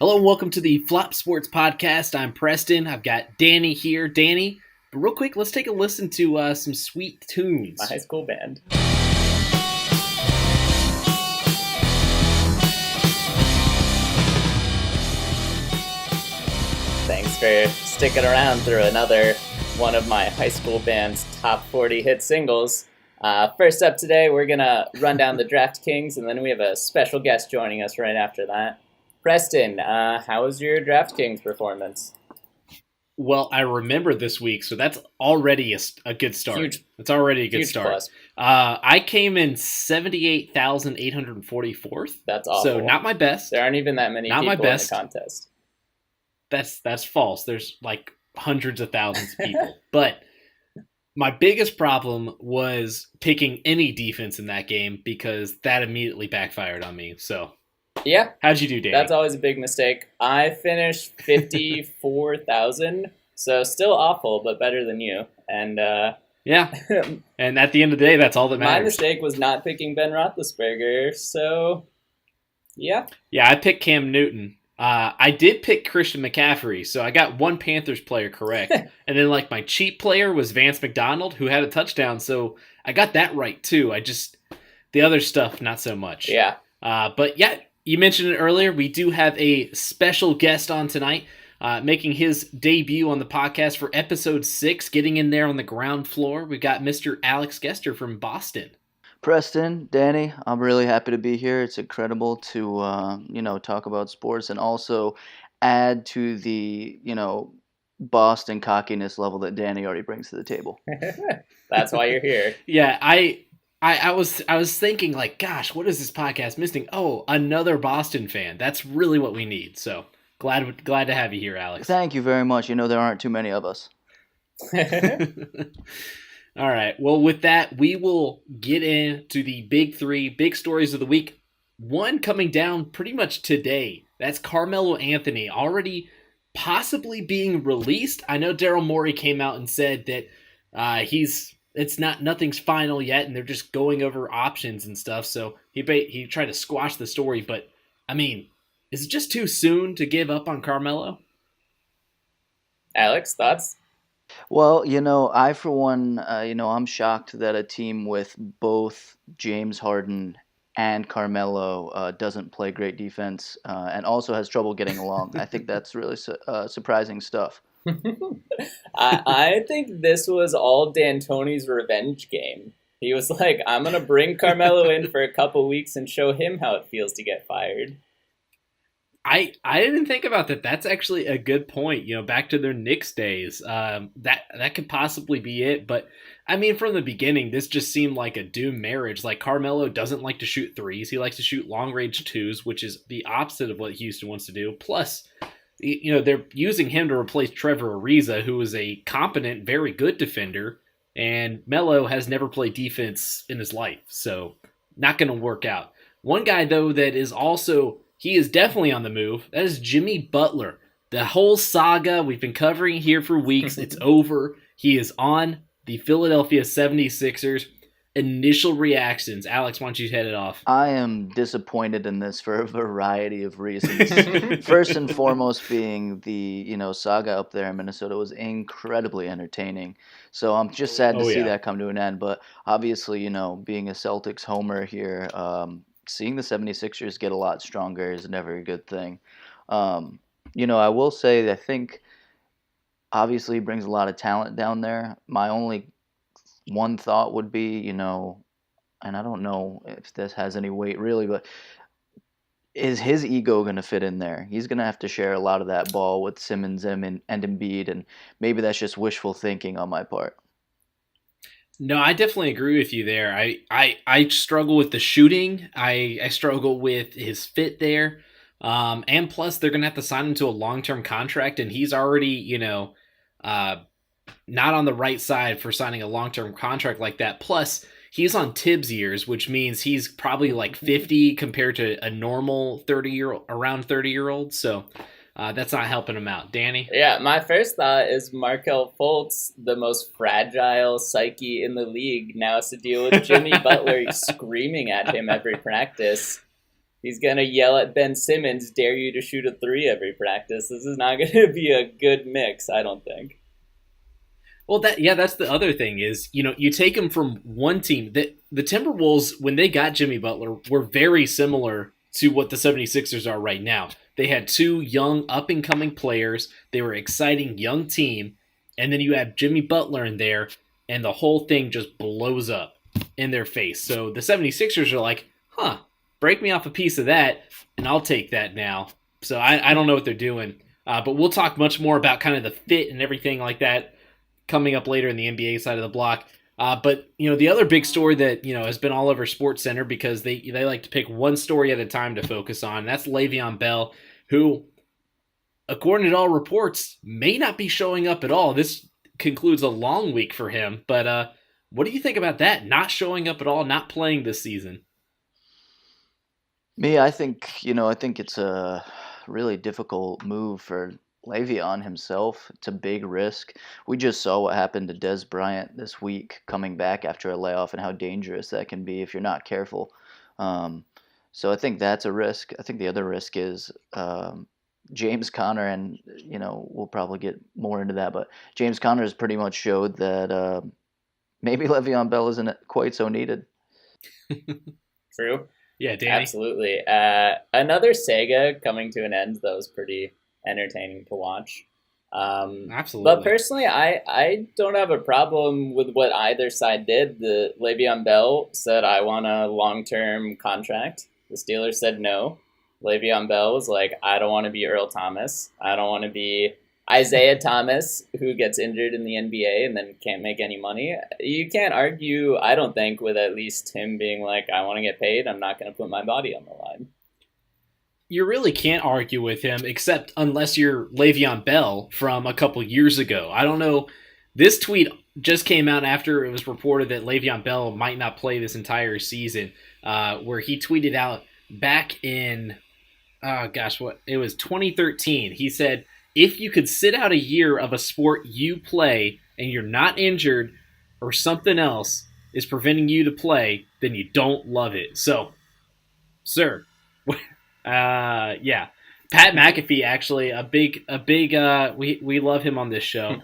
Hello and welcome to the Flop Sports Podcast. I'm Preston. I've got Danny here. Danny, but real quick, let's take a listen to some sweet tunes. My high school band. Thanks for sticking around through another one of my high school band's top 40 hit singles. First up today, we're going to run down the DraftKings, and then we have a special guest joining us right after that. Preston, how was your DraftKings performance? Well, I remember this week, so that's already a good start. It's already a good start. Plus. I came in 78,844th. That's awful. So not my best. There aren't even that many people in the contest. That's false. There's like hundreds of thousands of people. But my biggest problem was picking any defense in that game because that immediately backfired on me. So yeah. How'd you do, Danny? That's always a big mistake. I finished 54,000, so still awful, but better than you. And yeah. And at the end of the day, that's all that matters. My mistake was not picking Ben Roethlisberger, so yeah. Yeah, I picked Cam Newton. I did pick Christian McCaffrey, so I got one Panthers player correct. And then my cheap player was Vance McDonald, who had a touchdown, so I got that right too. The other stuff, not so much. Yeah. But yeah, you mentioned it earlier. We do have a special guest on tonight, making his debut on the podcast for episode 6, getting in there on the ground floor. We've got Mr. Alex Gester from Boston. Preston, Danny, I'm really happy to be here. It's incredible to, talk about sports and also add to the, Boston cockiness level that Danny already brings to the table. That's why you're here. Yeah, I was thinking gosh, what is this podcast missing? Oh, another Boston fan. That's really what we need. So glad to have you here, Alex. Thank you very much. There aren't too many of us. All right. Well, with that, we will get into the big 3 big stories of the week. One coming down pretty much today. That's Carmelo Anthony already possibly being released. I know Daryl Morey came out and said that nothing's final yet, and they're just going over options and stuff. So he tried to squash the story, but I mean, is it just too soon to give up on Carmelo? Alex, thoughts? Well, I for one, I'm shocked that a team with both James Harden and Carmelo doesn't play great defense and also has trouble getting along. I think that's really surprising stuff. I think this was all D'Antoni's revenge game. He was like, I'm going to bring Carmelo in for a couple weeks and show him how it feels to get fired. I didn't think about that. That's actually a good point. Back to their Knicks days, that could possibly be it. But I mean, from the beginning, this just seemed like a doomed marriage. Carmelo doesn't like to shoot threes. He likes to shoot long range twos, which is the opposite of what Houston wants to do. Plus, they're using him to replace Trevor Ariza, who is a competent, very good defender, and Melo has never played defense in his life, so not going to work out. One guy, though, that is also, he is definitely on the move, that is Jimmy Butler. The whole saga we've been covering here for weeks, it's over. He is on the Philadelphia 76ers. Initial reactions. Alex, why don't you head it off? I am disappointed in this for a variety of reasons. First and foremost being the, saga up there in Minnesota was incredibly entertaining. So I'm just sad to see that come to an end. But obviously, being a Celtics homer here, seeing the 76ers get a lot stronger is never a good thing. I will say that I think obviously he brings a lot of talent down there. My only one thought would be, and I don't know if this has any weight really, but is his ego going to fit in there? He's going to have to share a lot of that ball with Simmons and Embiid, and maybe that's just wishful thinking on my part. No, I definitely agree with you there. I struggle with the shooting. I struggle with his fit there. And plus, they're going to have to sign him to a long-term contract, and he's already, not on the right side for signing a long-term contract like that. Plus, he's on Tibbs years, which means he's probably 50 compared to a normal 30-year-old. So that's not helping him out. Danny? Yeah, my first thought is Markelle Fultz, the most fragile psyche in the league, now has to deal with Jimmy Butler screaming at him every practice. He's going to yell at Ben Simmons, dare you to shoot a three every practice. This is not going to be a good mix, I don't think. Well, that's the other thing is, you take him from one team. The Timberwolves, when they got Jimmy Butler, were very similar to what the 76ers are right now. They had two young, up-and-coming players. They were an exciting young team. And then you have Jimmy Butler in there, and the whole thing just blows up in their face. So the 76ers are like, break me off a piece of that, and I'll take that now. So I don't know what they're doing. But we'll talk much more about kind of the fit and everything like that coming up later in the NBA side of the block. But the other big story that has been all over SportsCenter, because they like to pick one story at a time to focus on. That's Le'Veon Bell, who, according to all reports, may not be showing up at all. This concludes a long week for him. But what do you think about that? Not showing up at all, not playing this season. I think it's a really difficult move for Le'Veon himself. It's a big risk. We just saw what happened to Des Bryant this week coming back after a layoff and how dangerous that can be if you're not careful. So I think that's a risk. I think the other risk is James Conner, and we'll probably get more into that, but James Conner has pretty much showed that maybe Le'Veon Bell isn't quite so needed. True. Yeah, Danny. Absolutely. Another saga coming to an end that was pretty entertaining to watch. Absolutely. But personally, I don't have a problem with what either side did. The Le'Veon Bell said, I want a long-term contract. The Steelers said no. Le'Veon Bell was like, I don't want to be Earl Thomas. I don't want to be Isaiah Thomas, who gets injured in the NBA and then can't make any money. You can't argue, I don't think, with at least him being like, I want to get paid. I'm not going to put my body on the line. You really can't argue with him, except unless you're Le'Veon Bell from a couple years ago. I don't know. This tweet just came out after it was reported that Le'Veon Bell might not play this entire season, where he tweeted out back in, it was 2013. He said, if you could sit out a year of a sport you play and you're not injured or something else is preventing you to play, then you don't love it. So, sir, yeah. Pat McAfee, actually, a big. We love him on this show.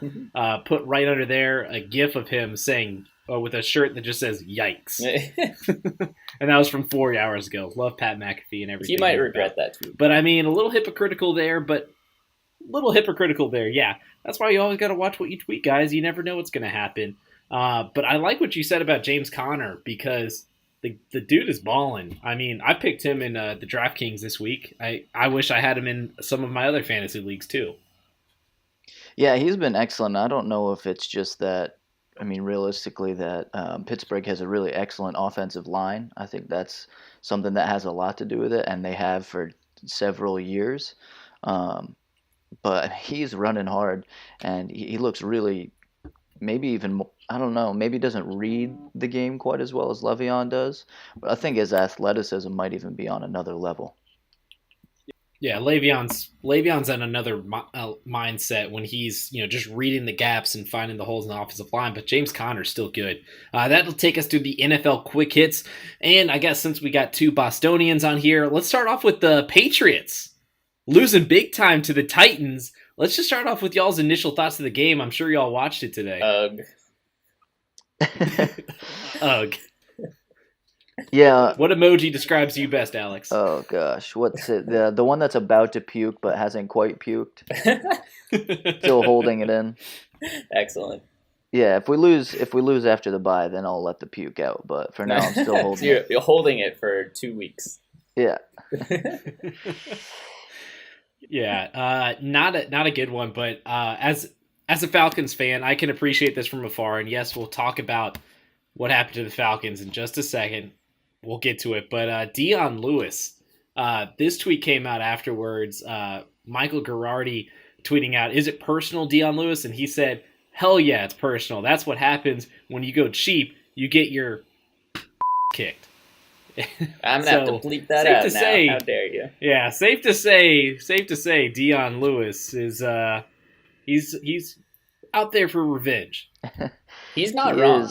Put right under there a GIF of him saying, with a shirt that just says "Yikes," and that was from 4 hours ago. Love Pat McAfee and everything. He might regret that too. But I mean, a little hypocritical there. Yeah, that's why you always got to watch what you tweet, guys. You never know what's going to happen. But I like what you said about James Conner, because the dude is balling. I mean, I picked him in the DraftKings this week. I wish I had him in some of my other fantasy leagues too. Yeah, he's been excellent. I don't know if it's just that, realistically, that Pittsburgh has a really excellent offensive line. I think that's something that has a lot to do with it, and they have for several years. But he's running hard, and he looks really, maybe even, I don't know, maybe doesn't read the game quite as well as Le'Veon does. But I think his athleticism might even be on another level. Yeah, Le'Veon's at another mindset when he's just reading the gaps and finding the holes in the offensive line. But James Conner's still good. That'll take us to the NFL quick hits. And I guess since we got two Bostonians on here, let's start off with the Patriots losing big time to the Titans. Let's just start off with y'all's initial thoughts of the game. I'm sure y'all watched it today. Ugh. Yeah. What emoji describes you best, Alex? Oh gosh, what's it? The one that's about to puke but hasn't quite puked. Still holding it in. Excellent. Yeah, if we lose after the bye, then I'll let the puke out. But for now, I'm still holding it. You're holding it for 2 weeks. Yeah. Yeah, not a good one. But as a Falcons fan, I can appreciate this from afar. And yes, we'll talk about what happened to the Falcons in just a second. We'll get to it. But Dion Lewis, this tweet came out afterwards. Michael Girardi tweeting out, "Is it personal, Dion Lewis?" And he said, "Hell yeah, it's personal. That's what happens when you go cheap. You get your kicked." I'm gonna have to bleep that out now. How dare you? Yeah, safe to say, Dion Lewis is he's out there for revenge. He's not wrong.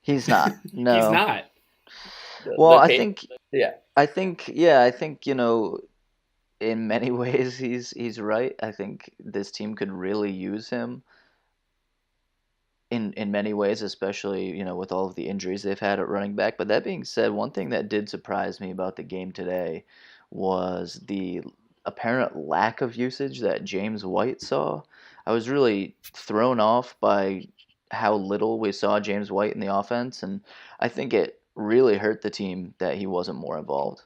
He's not. No, he's not. Well, I think I think, in many ways he's right. I think this team could really use him in many ways, especially, with all of the injuries they've had at running back. But that being said, one thing that did surprise me about the game today was the apparent lack of usage that James White saw. I was really thrown off by how little we saw James White in the offense, and I think it really hurt the team that he wasn't more involved.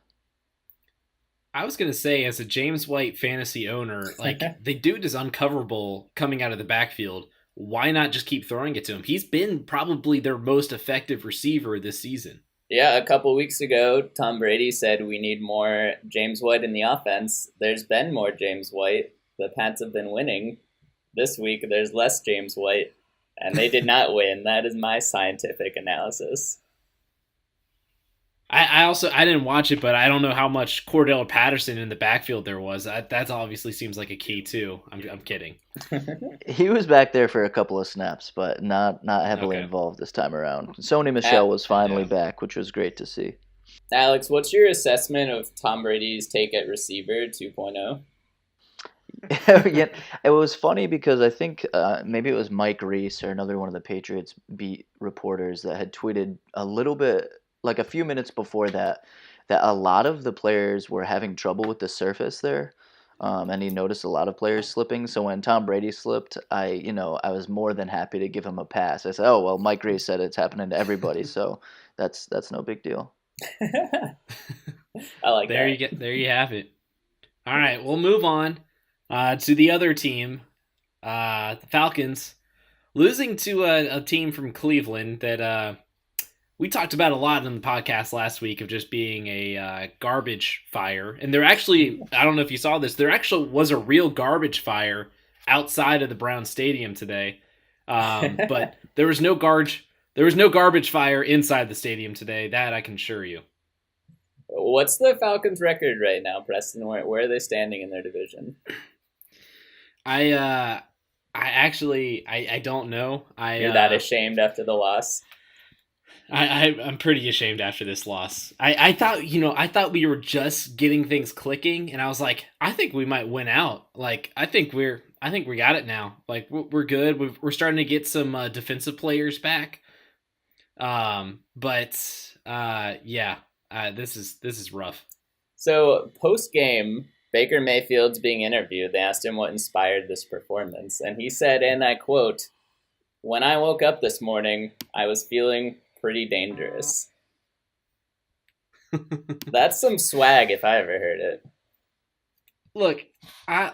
I was gonna say, as a James White fantasy owner, like the dude is uncoverable coming out of the backfield. Why not just keep throwing it to him? He's been probably their most effective receiver this season. Yeah, a couple weeks ago, Tom Brady said we need more James White in the offense. There's been more James White. The Pats have been winning. This week, there's less James White, and they did not win. That is my scientific analysis. I didn't watch it, but I don't know how much Cordell Patterson in the backfield there was. That obviously seems like a key too. I'm kidding. He was back there for a couple of snaps, but not heavily involved this time around. Sony Michel was finally back, which was great to see. Alex, what's your assessment of Tom Brady's take at receiver 2.0? Yeah, it was funny because I think maybe it was Mike Reese or another one of the Patriots beat reporters that had tweeted a little bit, like a few minutes before that a lot of the players were having trouble with the surface there, and he noticed a lot of players slipping. So when Tom Brady slipped, I was more than happy to give him a pass. I said, "Oh well, Mike Reese said it's happening to everybody, so that's no big deal." I like there that. There you have it. All right, we'll move on to the other team, the Falcons, losing to a team from Cleveland that we talked about a lot in the podcast last week of just being a garbage fire. And there actually, I don't know if you saw this, there actually was a real garbage fire outside of the Brown Stadium today. But there was no garbage fire inside the stadium today. That I can assure you. What's the Falcons' record right now, Preston? Where are they standing in their division? I actually don't know. You're that ashamed after the loss? I'm pretty ashamed after this loss. I thought we were just getting things clicking, and I was like, I think we might win out. Like, I think we got it now. Like, we're good. We're starting to get some defensive players back. This is rough. So post game, Baker Mayfield's being interviewed. They asked him what inspired this performance, and he said, and I quote, "When I woke up this morning, I was feeling pretty dangerous." That's some swag if I ever heard it. Look, I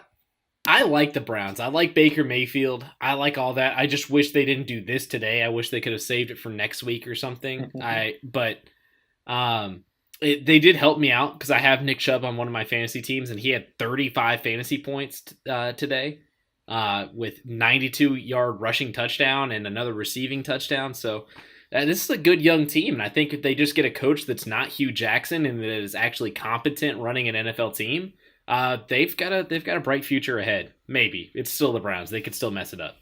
like the Browns. I like Baker Mayfield. I like all that. I just wish they didn't do this today. I wish they could have saved it for next week or something. They did help me out because I have Nick Chubb on one of my fantasy teams, and he had 35 fantasy points today with 92-yard rushing touchdown and another receiving touchdown. So this is a good young team, and I think if they just get a coach that's not Hugh Jackson and that is actually competent running an NFL team, they've got a bright future ahead. Maybe it's still the Browns; they could still mess it up.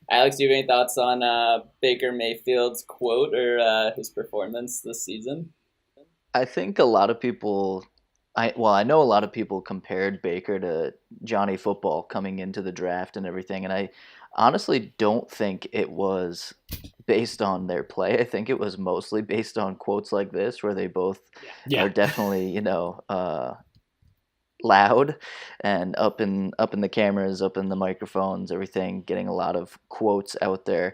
Alex, do you have any thoughts on Baker Mayfield's quote or his performance this season? I think a lot of people, I know a lot of people compared Baker to Johnny Football coming into the draft and everything, and I honestly don't think it was based on their play. I think it was mostly based on quotes like this, where they both are definitely, loud and up in the cameras, up in the microphones, everything, getting a lot of quotes out there.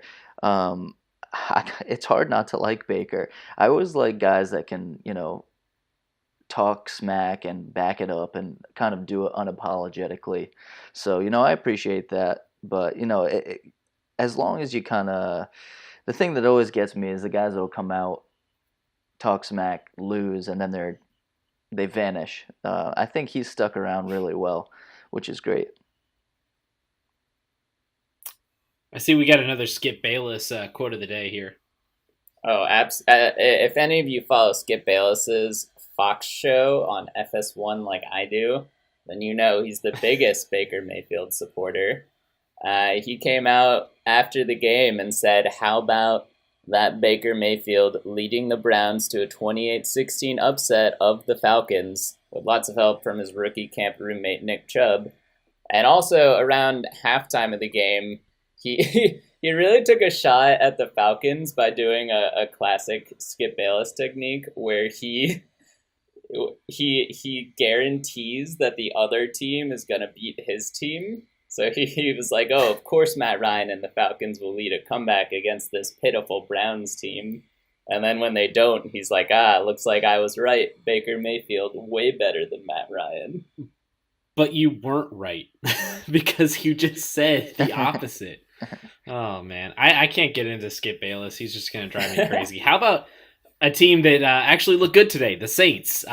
It's hard not to like Baker. I always like guys that can, talk smack and back it up and kind of do it unapologetically. So, I appreciate that. But, as long as you kind of, the thing that always gets me is the guys that will come out, talk smack, lose, and then they vanish. I think he's stuck around really well, which is great. I see we got another Skip Bayless quote of the day here. Oh, if any of you follow Skip Bayless's Fox show on FS1 like I do, then you know he's the biggest Baker Mayfield supporter. He came out after the game and said, "How about that Baker Mayfield leading the Browns to a 28-16 upset of the Falcons with lots of help from his rookie camp roommate Nick Chubb. And also around halftime of the game, he he really took a shot at the Falcons by doing a classic Skip Bayless technique where he guarantees that the other team is going to beat his team. So he was like, oh, of course Matt Ryan and the Falcons will lead a comeback against this pitiful Browns team. And then when they don't, he's like, looks like I was right. Baker Mayfield, way better than Matt Ryan. But you weren't right because you just said the opposite. Oh, man. I can't get into Skip Bayless. He's just going to drive me crazy. How about a team that actually looked good today? The Saints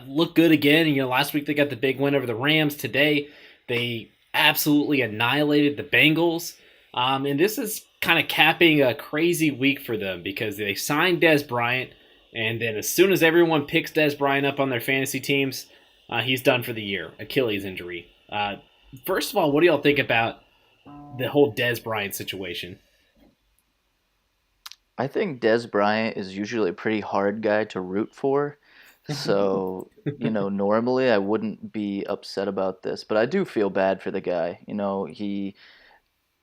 looked good again. Last week they got the big win over the Rams. Today they absolutely annihilated the Bengals. And this is kind of capping a crazy week for them because they signed Dez Bryant. And then as soon as everyone picks Dez Bryant up on their fantasy teams, he's done for the year. Achilles injury. First of all, what do y'all think about the whole Dez Bryant situation? I think Dez Bryant is usually a pretty hard guy to root for. So, normally I wouldn't be upset about this, but I do feel bad for the guy. He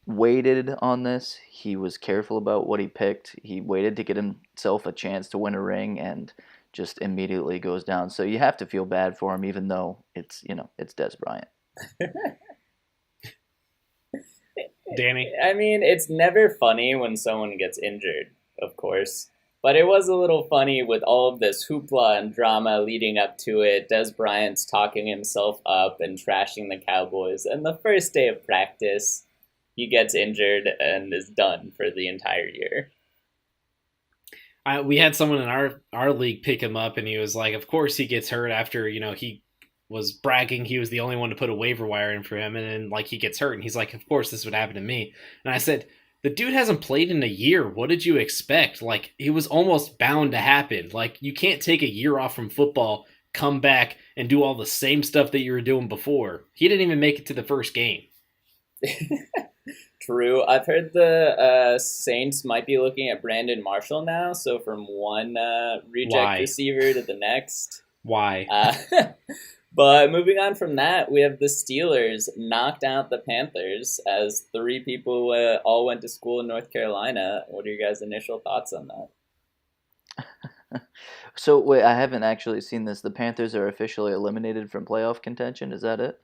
waited on this. He was careful about what he picked. He waited to get himself a chance to win a ring and just immediately goes down. So you have to feel bad for him, even though it's Dez Bryant. Danny? I mean, it's never funny when someone gets injured, of course. But it was a little funny with all of this hoopla and drama leading up to it. Dez Bryant's talking himself up and trashing the Cowboys. And the first day of practice, he gets injured and is done for the entire year. We had someone in our league pick him up, and he was like, of course he gets hurt after, he was bragging he was the only one to put a waiver wire in for him, and then, he gets hurt, and he's like, of course this would happen to me. And I said, the dude hasn't played in a year. What did you expect? It was almost bound to happen. You can't take a year off from football, come back, and do all the same stuff that you were doing before. He didn't even make it to the first game. True. I've heard the Saints might be looking at Brandon Marshall now, so from one reject receiver to the next. Why? But moving on from that, we have the Steelers knocked out the Panthers as 3 people all went to school in North Carolina. What are your guys' initial thoughts on that? So, wait, I haven't actually seen this. The Panthers are officially eliminated from playoff contention. Is that it?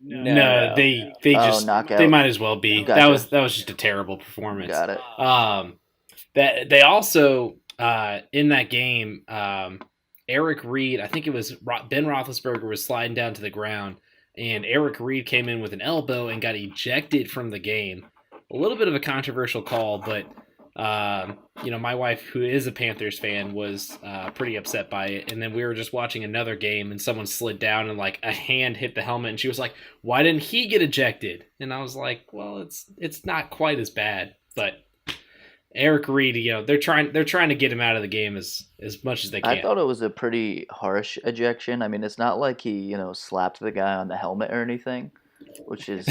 No, they just knockout. They might as well be. Gotcha. That was just a terrible performance. Got it. That they also in that game, Eric Reed, I think it was Ben Roethlisberger was sliding down to the ground, and Eric Reed came in with an elbow and got ejected from the game. A little bit of a controversial call, but my wife, who is a Panthers fan, was pretty upset by it. And then we were just watching another game, and someone slid down and a hand hit the helmet, and she was like, "Why didn't he get ejected?" And I was like, "Well, it's not quite as bad, but." Eric Reed, they're trying to get him out of the game as much as they can. I thought it was a pretty harsh ejection. I mean, it's not like he, slapped the guy on the helmet or anything, which is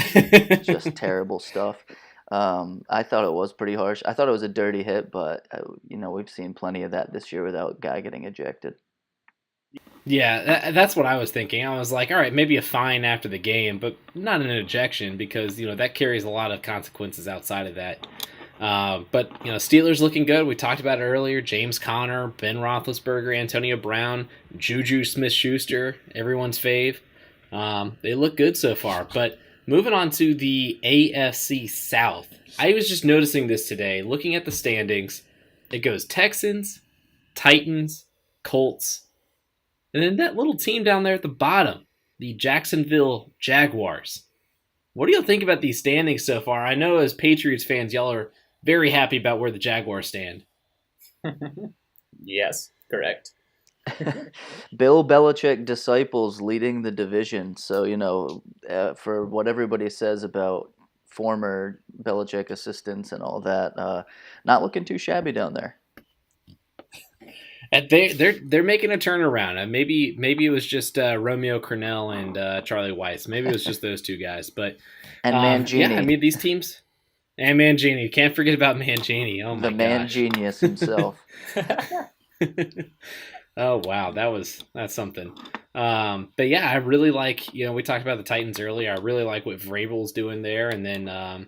just terrible stuff. I thought it was pretty harsh. I thought it was a dirty hit, but we've seen plenty of that this year without a guy getting ejected. Yeah, that's what I was thinking. I was like, all right, maybe a fine after the game, but not an ejection because that carries a lot of consequences outside of that. But Steelers looking good. We talked about it earlier. James Conner, Ben Roethlisberger, Antonio Brown, Juju Smith-Schuster, everyone's fave. They look good so far. But moving on to the AFC South, I was just noticing this today. Looking at the standings, it goes Texans, Titans, Colts, and then that little team down there at the bottom, the Jacksonville Jaguars. What do y'all think about these standings so far? I know as Patriots fans, y'all are very happy about where the Jaguars stand. Yes, correct. Bill Belichick disciples leading the division. So, for what everybody says about former Belichick assistants and all that, not looking too shabby down there. And they're making a turnaround. Maybe it was just Romeo Crennel and Charlie Weiss. Maybe it was just those two guys. But and Mangini. Yeah, I mean these teams. And Mangini. Can't forget about Mangini. Oh, my The man gosh. genius himself. Oh, wow. That's something. But yeah, I really like, we talked about the Titans earlier. I really like what Vrabel's doing there. And then,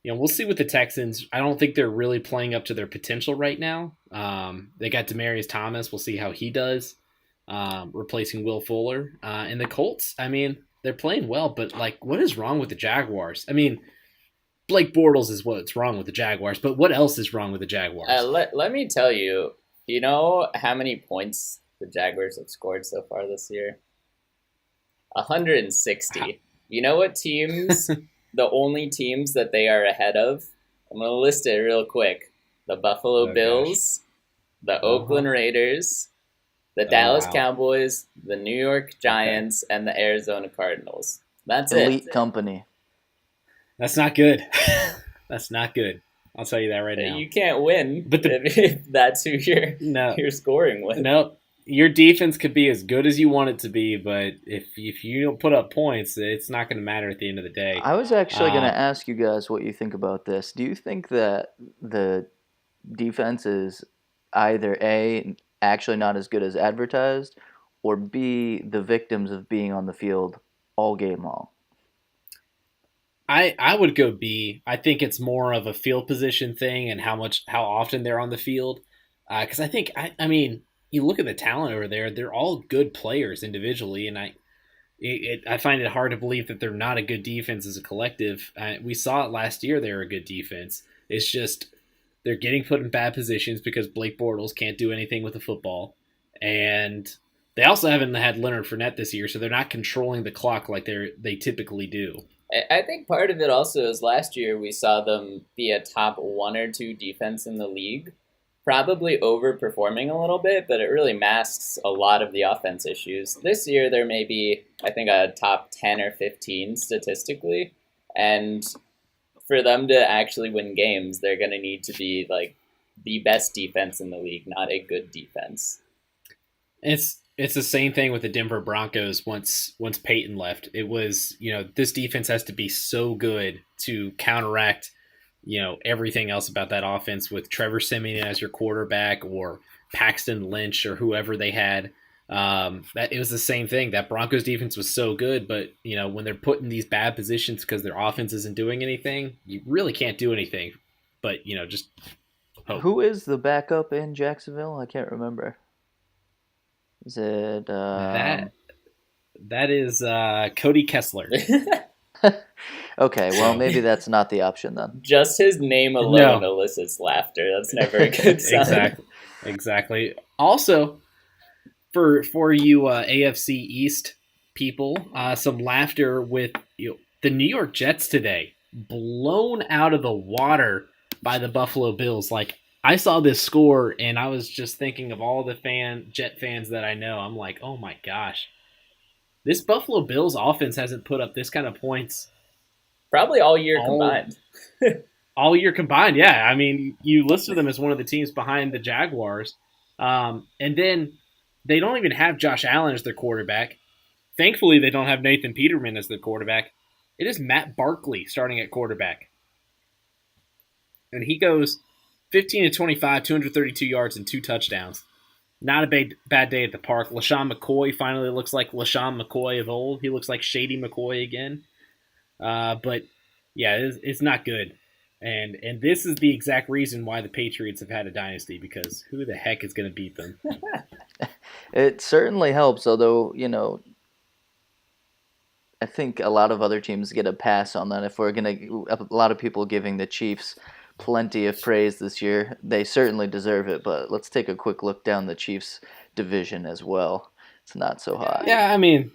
we'll see with the Texans. I don't think they're really playing up to their potential right now. They got Demaryius Thomas. We'll see how he does, replacing Will Fuller. And the Colts, I mean, they're playing well, but like, what is wrong with the Jaguars? I mean, Blake Bortles is what's wrong with the Jaguars, but what else is wrong with the Jaguars? Let me tell you, you know how many points the Jaguars have scored so far this year? 160. You know what teams, the only teams that they are ahead of? I'm going to list it real quick. The Buffalo Bills, the Oakland Raiders, the Dallas Cowboys, the New York Giants, and the Arizona Cardinals. That's Elite company. That's not good. That's not good. I'll tell you that right now. You can't win if that's who you're scoring with. No, your defense could be as good as you want it to be, but if you don't put up points, it's not going to matter at the end of the day. I was actually going to ask you guys what you think about this. Do you think that the defense is either A, actually not as good as advertised, or B, the victims of being on the field all game long? I would go B. I think it's more of a field position thing and how often they're on the field. Because I think, I mean, you look at the talent over there; they're all good players individually, and I find it hard to believe that they're not a good defense as a collective. We saw it last year; they're a good defense. It's just they're getting put in bad positions because Blake Bortles can't do anything with the football, and they also haven't had Leonard Fournette this year, so they're not controlling the clock like they typically do. I think part of it also is last year we saw them be a top 1 or 2 defense in the league, probably overperforming a little bit, but it really masks a lot of the offense issues. This year there may be, I think, a top 10 or 15 statistically, and for them to actually win games, they're going to need to be like the best defense in the league, not a good defense. It's the same thing with the Denver Broncos once Peyton left. It was, this defense has to be so good to counteract, everything else about that offense with Trevor Siemian as your quarterback or Paxton Lynch or whoever they had. That it was the same thing. That Broncos defense was so good, but, when they're put in these bad positions because their offense isn't doing anything, you really can't do anything. But, just hope. Who is the backup in Jacksonville? I can't remember. Is it that is Cody Kessler? Okay, well maybe that's not the option then. Just his name alone elicits laughter. That's never a good sign. Exactly. Also, for you AFC East people, some laughter with the New York Jets today, blown out of the water by the Buffalo Bills. Like, I saw this score, and I was just thinking of all the Jet fans that I know. I'm like, oh my gosh. This Buffalo Bills offense hasn't put up this kind of points. Probably all year combined. All year combined, yeah. I mean, you listed them as one of the teams behind the Jaguars. And then they don't even have Josh Allen as their quarterback. Thankfully, they don't have Nathan Peterman as their quarterback. It is Matt Barkley starting at quarterback. And he goes 15 to 25, 232 yards, and 2 touchdowns. Not a bad day at the park. LaShawn McCoy finally looks like LaShawn McCoy of old. He looks like Shady McCoy again. But, yeah, it's not good. And this is the exact reason why the Patriots have had a dynasty, because who the heck is going to beat them? It certainly helps, although, I think a lot of other teams get a pass on that. If we're going to, a lot of people giving the Chiefs plenty of praise this year. They certainly deserve it, but let's take a quick look down the Chiefs division as well. It's not so hot. Yeah, I mean,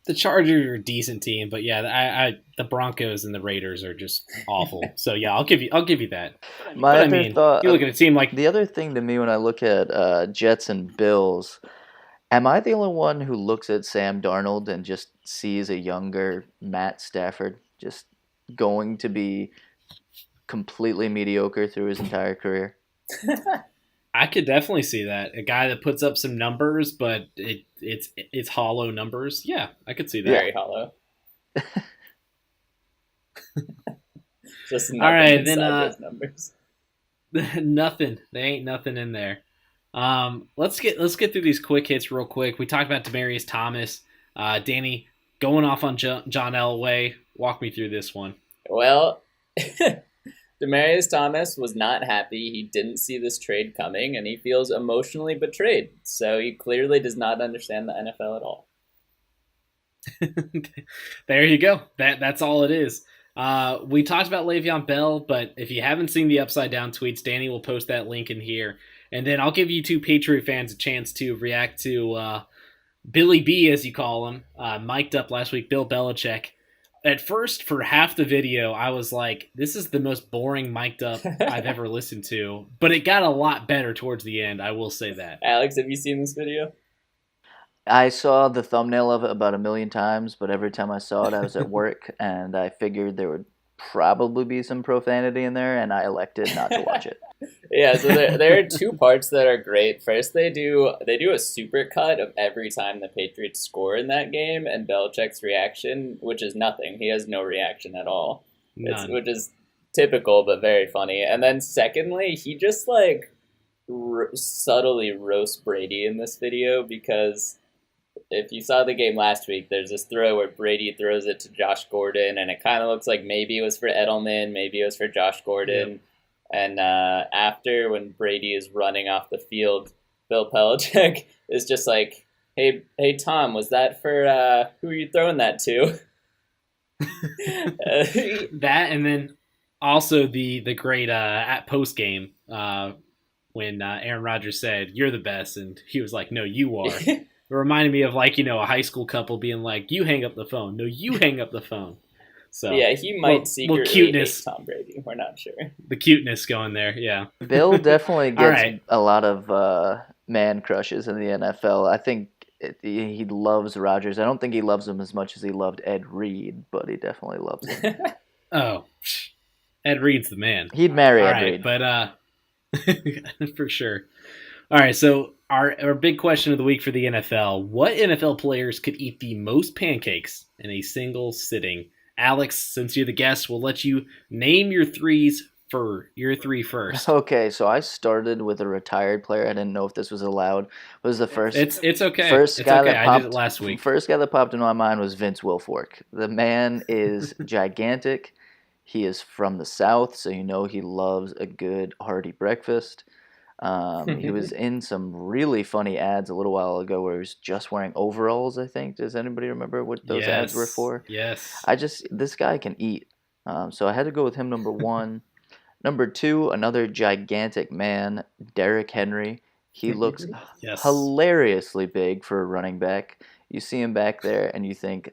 the Chargers are a decent team, but yeah, the Broncos and the Raiders are just awful. So yeah, I'll give you that. My other thought, you look at a team like the other thing to me when I look at Jets and Bills, am I the only one who looks at Sam Darnold and just sees a younger Matt Stafford just going to be completely mediocre through his entire career? I could definitely see that. A guy that puts up some numbers, but it's hollow numbers. Yeah, I could see that. Very hollow. Just All nothing right, inside then those numbers. nothing. There ain't nothing in there. Let's get through these quick hits real quick. We talked about Demaryius Thomas. Danny going off on John Elway. Walk me through this one. Well, Demaryius Thomas was not happy. He didn't see this trade coming, and he feels emotionally betrayed. So he clearly does not understand the NFL at all. There you go. That's all it is. We talked about Le'Veon Bell, but if you haven't seen the Upside Down tweets, Danny will post that link in here. And then I'll give you two Patriot fans a chance to react to Billy B, as you call him, mic'd up last week, Bill Belichick. At first, for half the video, I was like, this is the most boring mic'd up I've ever listened to. But it got a lot better towards the end, I will say that. Alex, have you seen this video? I saw the thumbnail of it about 1,000,000 times, but every time I saw it, I was at work, and I figured there would probably be some profanity in there, and I elected not to watch it. Yeah, so there are two parts that are great. First, they do a super cut of every time the Patriots score in that game, and Belichick's reaction, which is nothing. He has no reaction at all, which is typical but very funny. And then secondly, he just like subtly roasts Brady in this video, because if you saw the game last week, there's this throw where Brady throws it to Josh Gordon, and it kind of looks like maybe it was for Edelman, maybe it was for Josh Gordon. Yep. And after, when Brady is running off the field, Bill Belichick is just like, hey, Tom, was that for, who are you throwing that to? That, and then also the great at post game when Aaron Rodgers said, "You're the best," and he was like, "No, you are." It reminded me of like, a high school couple being like, "You hang up the phone." "No, you hang up the phone." So yeah, he might secretly hate Tom Brady. We're not sure. The cuteness going there, yeah. Bill definitely gets a lot of man crushes in the NFL. I think he loves Rodgers. I don't think he loves him as much as he loved Ed Reed, but he definitely loves him. Oh, Ed Reed's the man. He'd marry Ed Reed. But for sure. All right, so our big question of the week for the NFL: what NFL players could eat the most pancakes in a single sitting? Alex, since you're the guest, we'll let you name your threes for your three first. Okay, so I started with a retired player. I didn't know if this was allowed. It was the first. It's okay. I did it last week. First guy that popped into my mind was Vince Wilfork. The man is gigantic. He is from the South, so he loves a good hearty breakfast. He was in some really funny ads a little while ago where he was just wearing overalls, I think. Does anybody remember what those ads were for? Yes. This guy can eat. So I had to go with him number one. Number two, another gigantic man, Derrick Henry. He looks hilariously big for a running back. You see him back there and you think,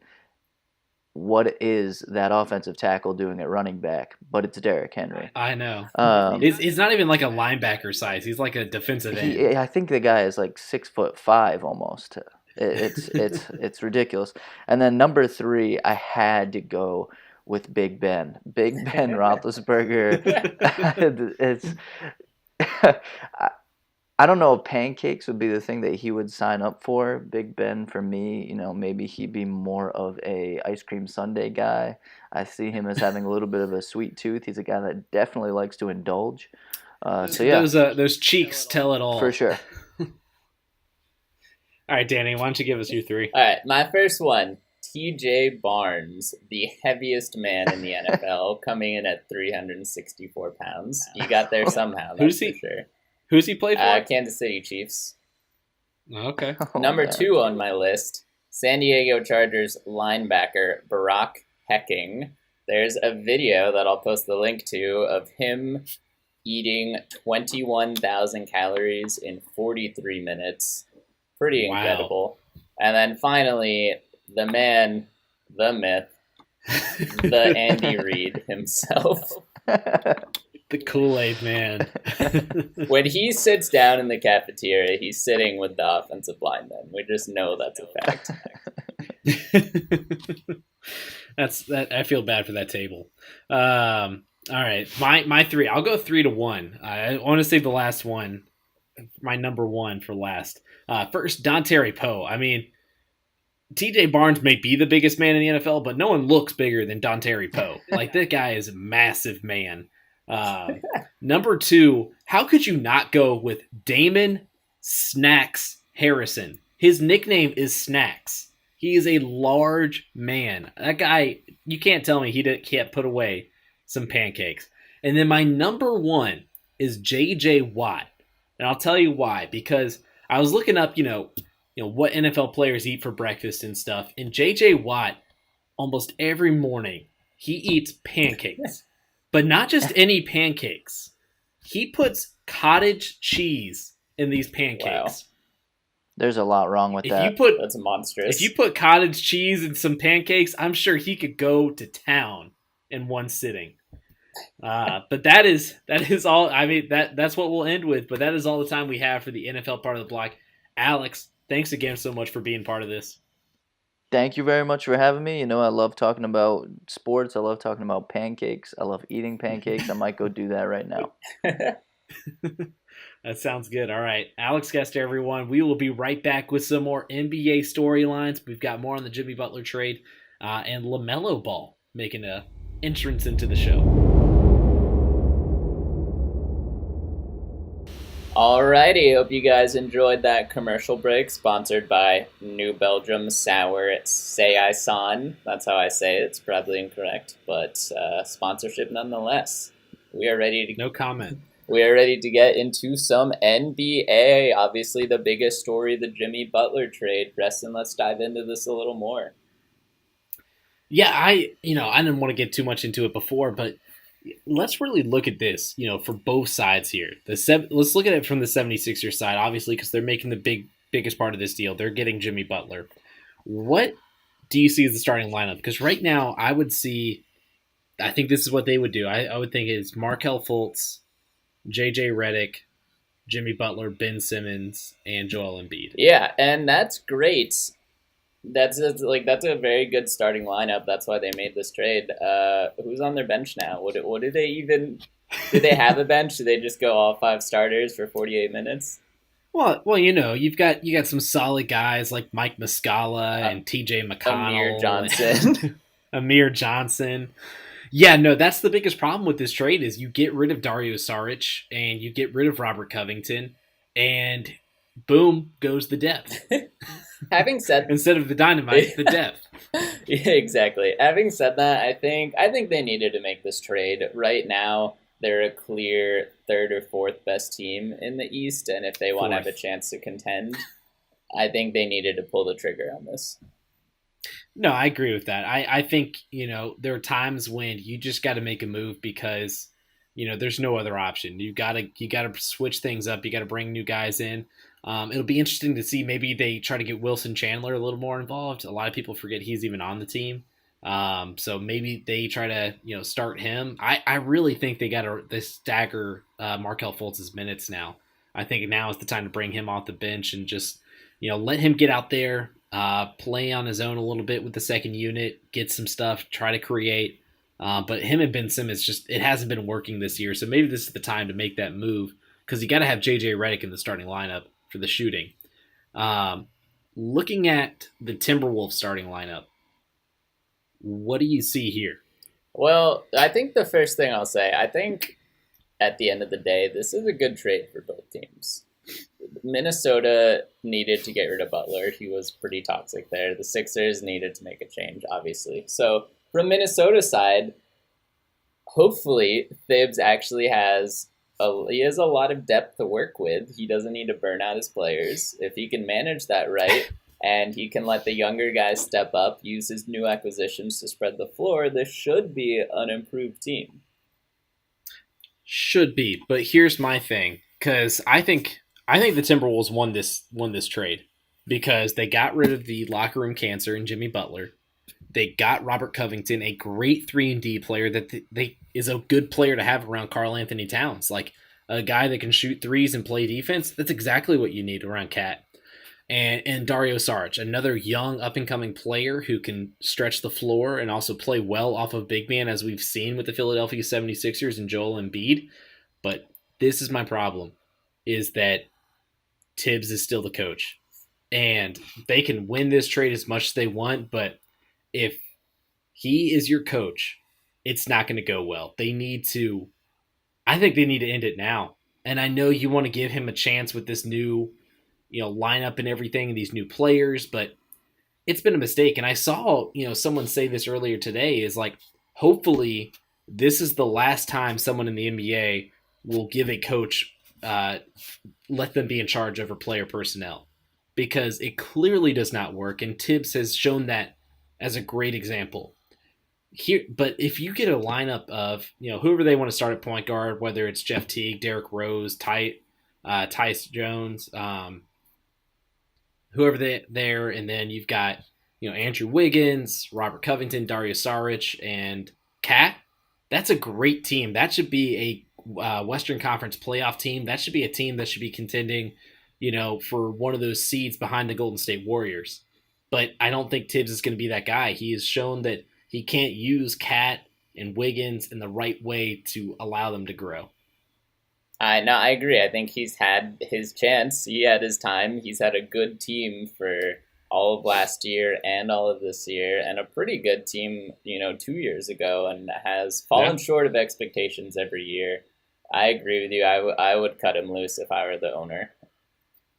what is that offensive tackle doing at running back? But it's Derrick Henry. I know. He's not even like a linebacker size. He's like a defensive end. I think the guy is like 6'5" almost. It's ridiculous. And then number three, I had to go with Big Ben. Big Ben Roethlisberger. I don't know if pancakes would be the thing that he would sign up for. Big Ben, for me, maybe he'd be more of a ice cream sundae guy. I see him as having a little bit of a sweet tooth. He's a guy that definitely likes to indulge. So yeah, those cheeks tell it all for sure. All right, Danny, why don't you give us your three? All right, my first one, T.J. Barnes, the heaviest man in the NFL, coming in at 364 pounds. You got there somehow. That's for sure. Who's he played for? Kansas City Chiefs. Okay. Number two on my list, San Diego Chargers linebacker Barack Hecking. There's a video that I'll post the link to of him eating 21,000 calories in 43 minutes. Pretty incredible. Wow. And then finally, the man, the myth, the Andy Reid himself. The Kool-Aid man. When he sits down in the cafeteria, he's sitting with the offensive linemen. We just know that's a fact. I feel bad for that table. All right, my three. I'll go 3-1. I want to save the last one, my number one, for last. First, Dontari Poe. I mean, T.J. Barnes may be the biggest man in the NFL, but no one looks bigger than Dontari Poe. Like, that guy is a massive man. Number 2, how could you not go with Damon Snacks Harrison? His nickname is Snacks. He is a large man. That guy, you can't tell me he can't put away some pancakes. And then my number 1 is J.J. Watt. And I'll tell you why. Because I was looking up, what NFL players eat for breakfast and stuff. And J.J. Watt, almost every morning, he eats pancakes. But not just any pancakes. He puts cottage cheese in these pancakes. Wow. There's a lot wrong with that. That's monstrous. If you put cottage cheese in some pancakes, I'm sure he could go to town in one sitting. But that is all. I mean, that's what we'll end with. But that is all the time we have for the NFL part of the block. Alex, thanks again so much for being part of this. Thank you very much for having me. I love talking about sports. I love talking about pancakes. I love eating pancakes. I might go do that right now. That sounds good. All right. Alex Guest, everyone. We will be right back with some more NBA storylines. We've got more on the Jimmy Butler trade and LaMelo Ball making an entrance into the show. Alrighty, hope you guys enjoyed that commercial break sponsored by New Belgium Sour Saison. That's how I say it. It's probably incorrect, but sponsorship nonetheless. We are ready to... No comment. We are ready to get into some NBA. Obviously, the biggest story, the Jimmy Butler trade. Preston, let's dive into this a little more. Yeah, I didn't want to get too much into it before, but let's really look at this, for both sides here. Let's look at it from the 76ers side, obviously, because they're making the biggest part of this deal. They're getting Jimmy Butler. What do you see as the starting lineup? Because right now, I think this is what they would do. I would think it's Markelle Fultz, J.J. Redick, Jimmy Butler, Ben Simmons, and Joel Embiid. Yeah, and that's great. That's a very good starting lineup. That's why they made this trade. Who's on their bench now? What do they even? Do they have a bench? Do they just go all 5 starters for 48 minutes? Well, you've got some solid guys like Mike Muscala and T.J. McConnell, Amir Johnson. Yeah, no, that's the biggest problem with this trade is you get rid of Dario Saric and you get rid of Robert Covington, and boom goes the depth. Having said instead of the dynamite, the depth. Yeah, exactly. Having said that, I think they needed to make this trade. Right now, they're a clear 3rd or 4th best team in the East, and if they want to have a chance to contend, I think they needed to pull the trigger on this. No, I agree with that. I think, there are times when you just got to make a move because, there's no other option. You got to switch things up. You got to bring new guys in. It'll be interesting to see. Maybe they try to get Wilson Chandler a little more involved. A lot of people forget he's even on the team. So maybe they try to, start him. I really think they got to stagger Markelle Fultz's minutes now. I think now is the time to bring him off the bench and just, let him get out there, play on his own a little bit with the second unit, get some stuff, try to create. But him and Ben Simmons, it hasn't been working this year. So maybe this is the time to make that move because you got to have J.J. Redick in the starting lineup for the shooting. Looking at the Timberwolves starting lineup, what do you see here? Well, I think the first thing I'll say, I think at the end of the day, this is a good trade for both teams. Minnesota needed to get rid of Butler. He was pretty toxic there. The Sixers needed to make a change, obviously. So from Minnesota's side, hopefully Thibs actually has a lot of depth to work with. He doesn't need to burn out his players. If he can manage that right, and he can let the younger guys step up, use his new acquisitions to spread the floor, this should be an improved team. Should be, but here's my thing, because I think the Timberwolves won this trade because they got rid of the locker room cancer in Jimmy Butler. They got Robert Covington, a great 3-and-D player that is a good player to have around Karl Anthony Towns, like a guy that can shoot threes and play defense. That's exactly what you need around Cat. And Dario Saric, another young up-and-coming player who can stretch the floor and also play well off of big man, as we've seen with the Philadelphia 76ers and Joel Embiid. But this is my problem, is that Tibbs is still the coach. and they can win this trade as much as they want, but if he is your coach, it's not going to go well. I think they need to end it now. And I know you want to give him a chance with this new, lineup and everything and these new players, but it's been a mistake. And I saw, someone say this earlier today is like, hopefully this is the last time someone in the NBA will give a coach, let them be in charge over player personnel, because it clearly does not work. And Tibbs has shown that as a great example here. But if you get a lineup of, whoever they want to start at point guard, whether it's Jeff Teague, Derrick Rose, Tyus Jones, whoever there, and then you've got, Andrew Wiggins, Robert Covington, Dario Saric, and Cat. That's a great team. That should be a Western Conference playoff team. That should be a team that should be contending, for one of those seeds behind the Golden State Warriors. But I don't think Tibbs is going to be that guy. He has shown that he can't use Cat and Wiggins in the right way to allow them to grow. No, I agree. I think he's had his chance. He had his time. He's had a good team for all of last year and all of this year, and a pretty good team, 2 years ago, and has fallen short of expectations every year. I agree with you. I would cut him loose if I were the owner.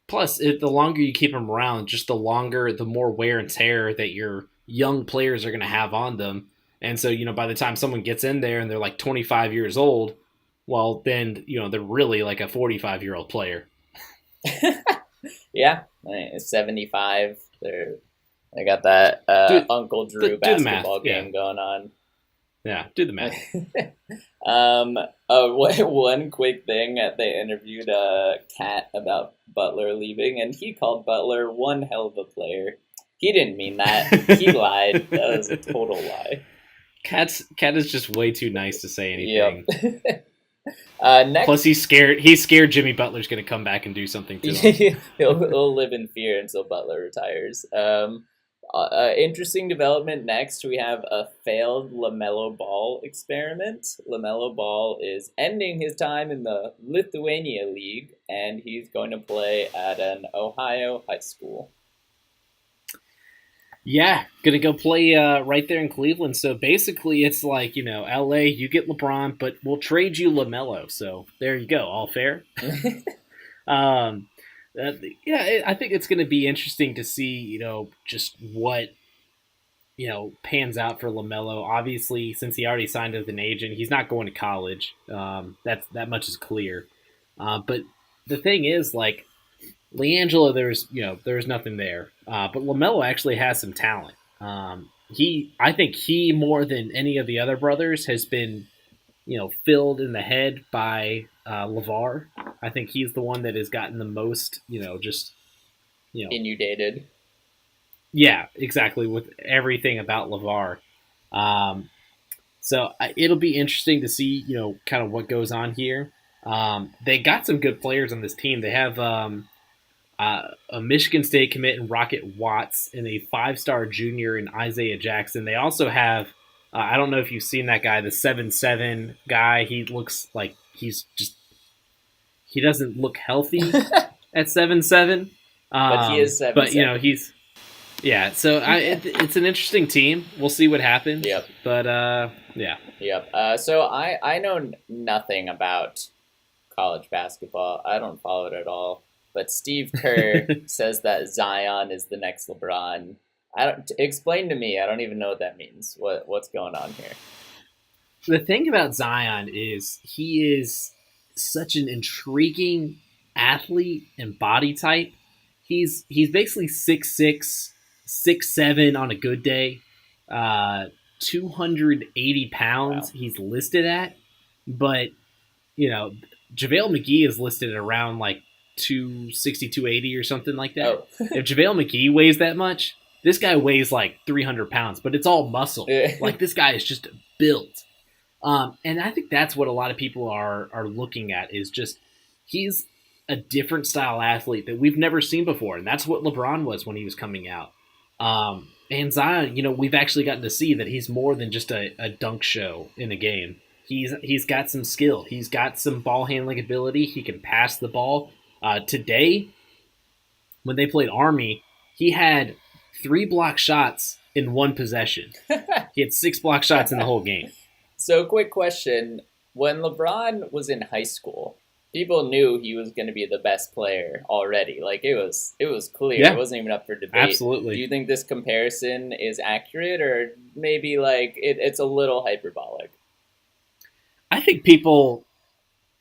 Plus, the longer you keep him around, just the more wear and tear that your young players are going to have on them. And so, by the time someone gets in there and they're like 25 years old, well, then, they're really like a 45-year-old player. Yeah, 75. They got that Uncle Drew basketball game going on. Yeah, do the math. One quick thing, they interviewed Cat about Butler leaving, and he called Butler one hell of a player. He didn't mean that. He lied. That was a total lie. Cat is just way too nice to say anything. Yep. Next, plus he's scared Jimmy Butler's going to come back and do something to him. he'll live in fear until Butler retires. Interesting development next. We have a failed LaMelo Ball experiment. LaMelo Ball is ending his time in the Lithuania League, and he's going to play at an Ohio high school. Yeah, gonna go play right there in Cleveland. So basically, it's like, LA, you get LeBron, but we'll trade you LaMelo. So there you go, all fair. I think it's gonna be interesting to see, just what, pans out for LaMelo. Obviously, since he already signed as an agent, he's not going to college. That much is clear. But the thing is, like, LiAngelo, there's nothing there. But LaMelo actually has some talent. I think he, more than any of the other brothers, has been, filled in the head by LeVar. I think he's the one that has gotten the most, inundated. Yeah, exactly, with everything about LeVar. So it'll be interesting to see, kind of what goes on here. They got some good players on this team. They have a Michigan State commit in Rocket Watts and a 5-star junior in Isaiah Jackson. They also have, I don't know if you've seen that guy, the 7'7" guy. He looks like he doesn't look healthy at 7'7". But he is 7'7". But, so it's an interesting team. We'll see what happens. Yep. But, yeah. Yep. So I know nothing about college basketball. I don't follow it at all. But Steve Kerr says that Zion is the next LeBron. Explain to me. I don't even know what that means. What's going on here? The thing about Zion is he is such an intriguing athlete and body type. He's basically 6'6", 6'7" on a good day, 280 pounds. Wow. He's listed at, but JaVale McGee is listed at around like 260, 280 or something like that. Oh. If JaVale McGee weighs that much, this guy weighs like 300 pounds, but it's all muscle. Like, this guy is just built. And I think that's what a lot of people are looking at, is just he's a different style athlete that we've never seen before. And that's what LeBron was when he was coming out. And Zion, we've actually gotten to see that he's more than just a dunk show in a game. He's got some skill. He's got some ball handling ability. He can pass the ball. Today, when they played Army, he had 3 block shots in 1 possession. He had 6 block shots in the whole game. So, quick question. When LeBron was in high school, people knew he was going to be the best player already. Like, it was clear. Yeah, it wasn't even up for debate. absolutely. Do you think this comparison is accurate, or maybe like it's a little hyperbolic? I think people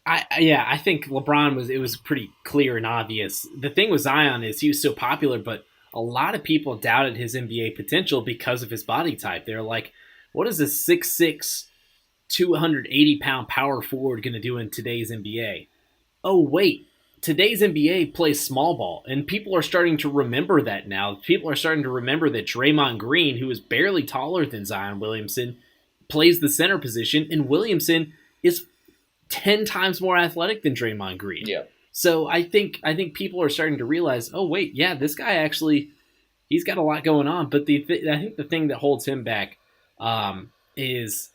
I think LeBron was pretty clear and obvious. The thing with Zion is he was so popular, but a lot of people doubted his NBA potential because of his body type. They're like, what is a 6'6", 280-pound power forward going to do in today's NBA? Oh, wait. Today's NBA plays small ball, and people are starting to remember that now. People are starting to remember that Draymond Green, who is barely taller than Zion Williamson, plays the center position, and Williamson is 10 times more athletic than Draymond Green. Yeah. So I think people are starting to realize, oh, wait, yeah, this guy actually, he's got a lot going on. But I think the thing that holds him back is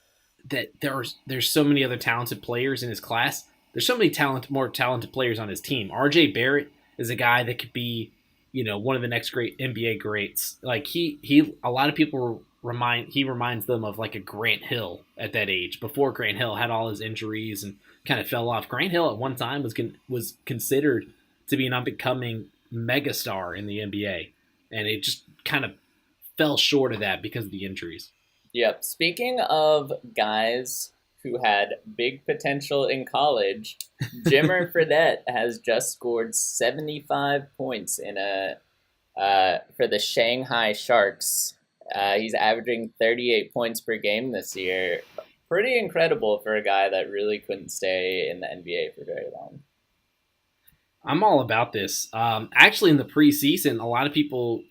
that there's so many other talented players in his class. There's so many more talented players on his team. RJ Barrett is a guy that could be, one of the next great NBA greats. Like he a lot of people reminds them of like a Grant Hill at that age, before Grant Hill had all his injuries and kind of fell off. Grant Hill at one time was considered to be an up-and-coming megastar in the NBA, and it just kind of fell short of that because of the injuries. Yep. Speaking of guys who had big potential in college, Jimmer Fredette has just scored 75 points for the Shanghai Sharks. He's averaging 38 points per game this year. Pretty incredible for a guy that really couldn't stay in the NBA for very long. I'm all about this. Actually, in the preseason, a lot of people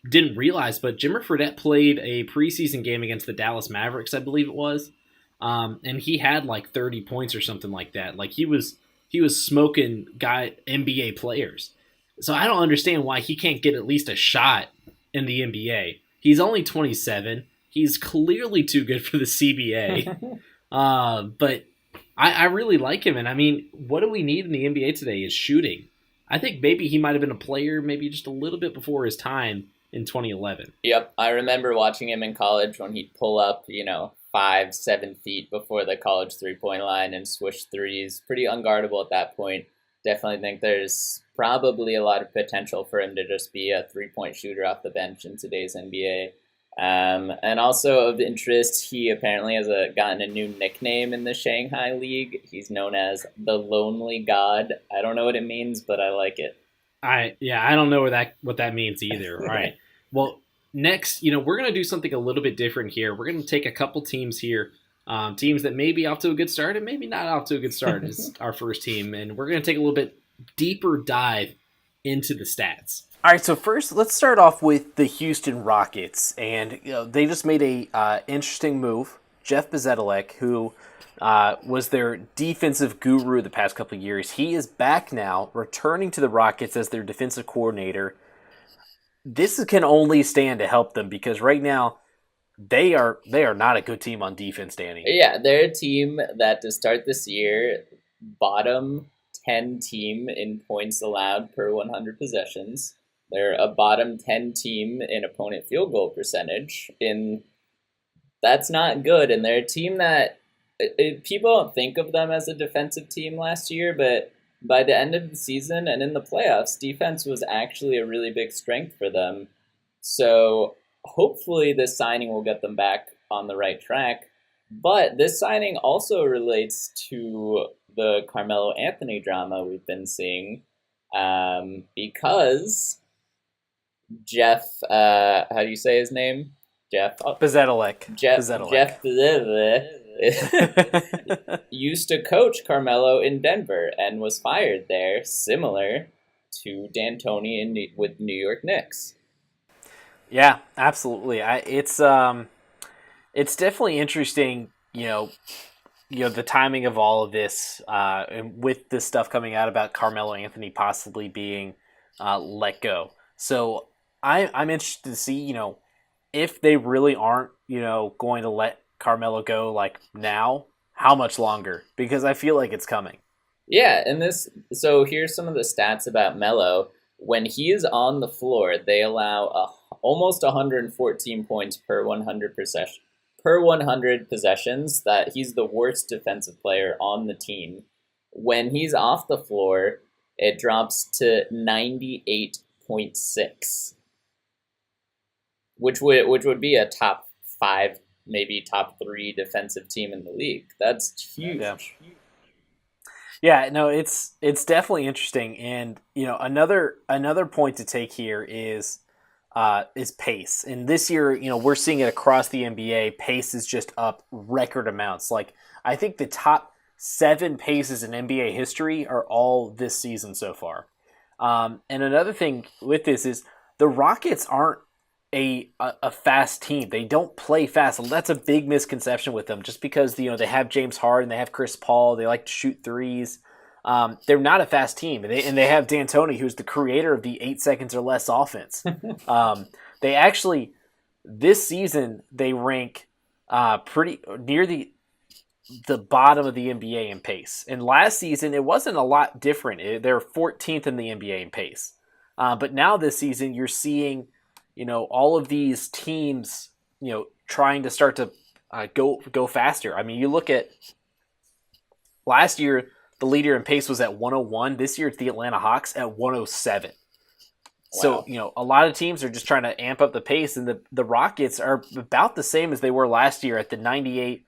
didn't realize, but Jimmer Fredette played a preseason game against the Dallas Mavericks, I believe it was, and he had like 30 points or something like that. Like he was smoking NBA players. So I don't understand why he can't get at least a shot in the NBA. He's only 27. He's clearly too good for the CBA. But I really like him. And I mean, what do we need in the NBA today is shooting. I think maybe he might have been a player maybe just a little bit before his time in 2011. Yep. I remember watching him in college when he'd pull up, 5-7 feet before the college 3-point line and swish threes. Pretty unguardable at that point. Definitely think there's probably a lot of potential for him to just be a 3-point shooter off the bench in today's NBA. And also of interest, he apparently has gotten a new nickname in the Shanghai League. He's known as the Lonely God. I don't know what it means, but I like it. I don't know what that means either. All right. Well, next, we're going to do something a little bit different here. We're going to take a couple teams here, teams that may be off to a good start and maybe not off to a good start as our first team, and we're going to take a little bit deeper dive into the stats. All right, so first, let's start off with the Houston Rockets, and they just made a interesting move. Jeff Bzdelik, who was their defensive guru the past couple of years, he is back now, returning to the Rockets as their defensive coordinator. This can only stand to help them because right now they are not a good team on defense, Danny. Yeah, they're a team that to start this year, bottom 10 team in points allowed per 100 possessions. They're a bottom 10 team in opponent field goal percentage. That's not good. And they're a team that people don't think of them as a defensive team last year, but by the end of the season and in the playoffs, defense was actually a really big strength for them. So hopefully this signing will get them back on the right track. But this signing also relates to the Carmelo Anthony drama we've been seeing because Jeff, how do you say his name? Jeff Bzdelik. Jeff Bzdelik used to coach Carmelo in Denver and was fired there, similar to D'Antoni with New York Knicks. Yeah, absolutely. It's definitely interesting, the timing of all of this, and with this stuff coming out about Carmelo Anthony possibly being let go. So I'm interested to see, if they really aren't, going to let Carmelo go like now, how much longer? Because I feel like it's coming. Yeah, so here's some of the stats about Melo. When he is on the floor, they allow almost 114 points per 100 possessions. That he's the worst defensive player on the team. When he's off the floor, it drops to 98.6, which would be a top 5, maybe top 3 defensive team in the league. That's huge. Yeah, no, it's definitely interesting, and another point to take here is pace. And this year, we're seeing it across the NBA. Pace is just up record amounts. Like, I think the top 7 paces in NBA history are all this season so far. And another thing with this is the Rockets aren't a fast team. They don't play fast. That's a big misconception with them. Just because they have James Harden, they have Chris Paul, they like to shoot threes. They're not a fast team, and they have D'Antoni, who's the creator of the 8 seconds or less offense. They actually this season they rank pretty near the bottom of the NBA in pace. And last season it wasn't a lot different. They're 14th in the NBA in pace. But now this season you're seeing all of these teams, trying to start to go faster. I mean, you look at last year, the leader in pace was at 101. This year, it's the Atlanta Hawks at 107. Wow. So, a lot of teams are just trying to amp up the pace, and the Rockets are about the same as they were last year at the 98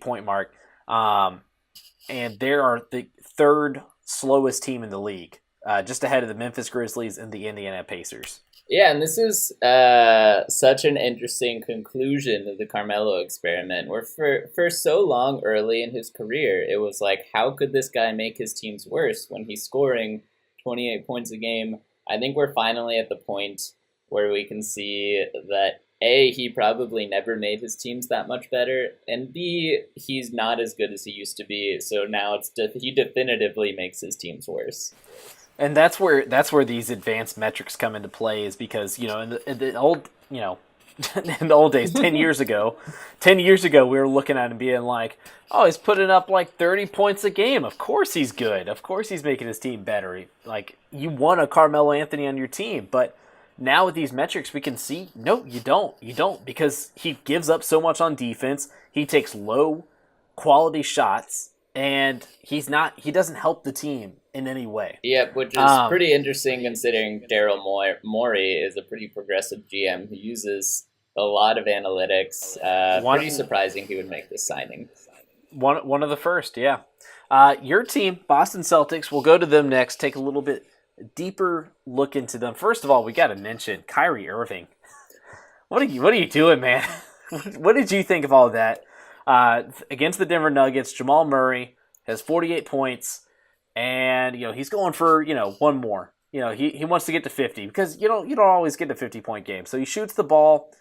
point mark. And they are the 3rd slowest team in the league. Just ahead of the Memphis Grizzlies and the Indiana Pacers. Yeah, and this is such an interesting conclusion of the Carmelo experiment, where for so long early in his career, it was like, how could this guy make his teams worse when he's scoring 28 points a game? I think we're finally at the point where we can see that A, he probably never made his teams that much better, and B, he's not as good as he used to be, so now he definitively makes his teams worse. And that's where these advanced metrics come into play, is because in the old in the old days, 10 years ago we were looking at him being like, oh, he's putting up like 30 points a game. Of course he's good. Of course he's making his team better. Like, you want a Carmelo Anthony on your team, but now with these metrics we can see, no, you don't, because he gives up so much on defense. He takes low quality shots, and he doesn't help the team in any way. Yeah, which is pretty interesting considering Daryl Morey is a pretty progressive GM who uses a lot of analytics. Pretty surprising he would make this signing. One of the first, yeah. Your team, Boston Celtics, we'll go to them next, take a little bit deeper look into them. First of all, we got to mention Kyrie Irving. What are you doing, man? What did you think of all of that? Against the Denver Nuggets, Jamal Murray has 48 points, and he's going for one more. He wants to get to 50, because you don't always get to 50-point games. So he shoots the ball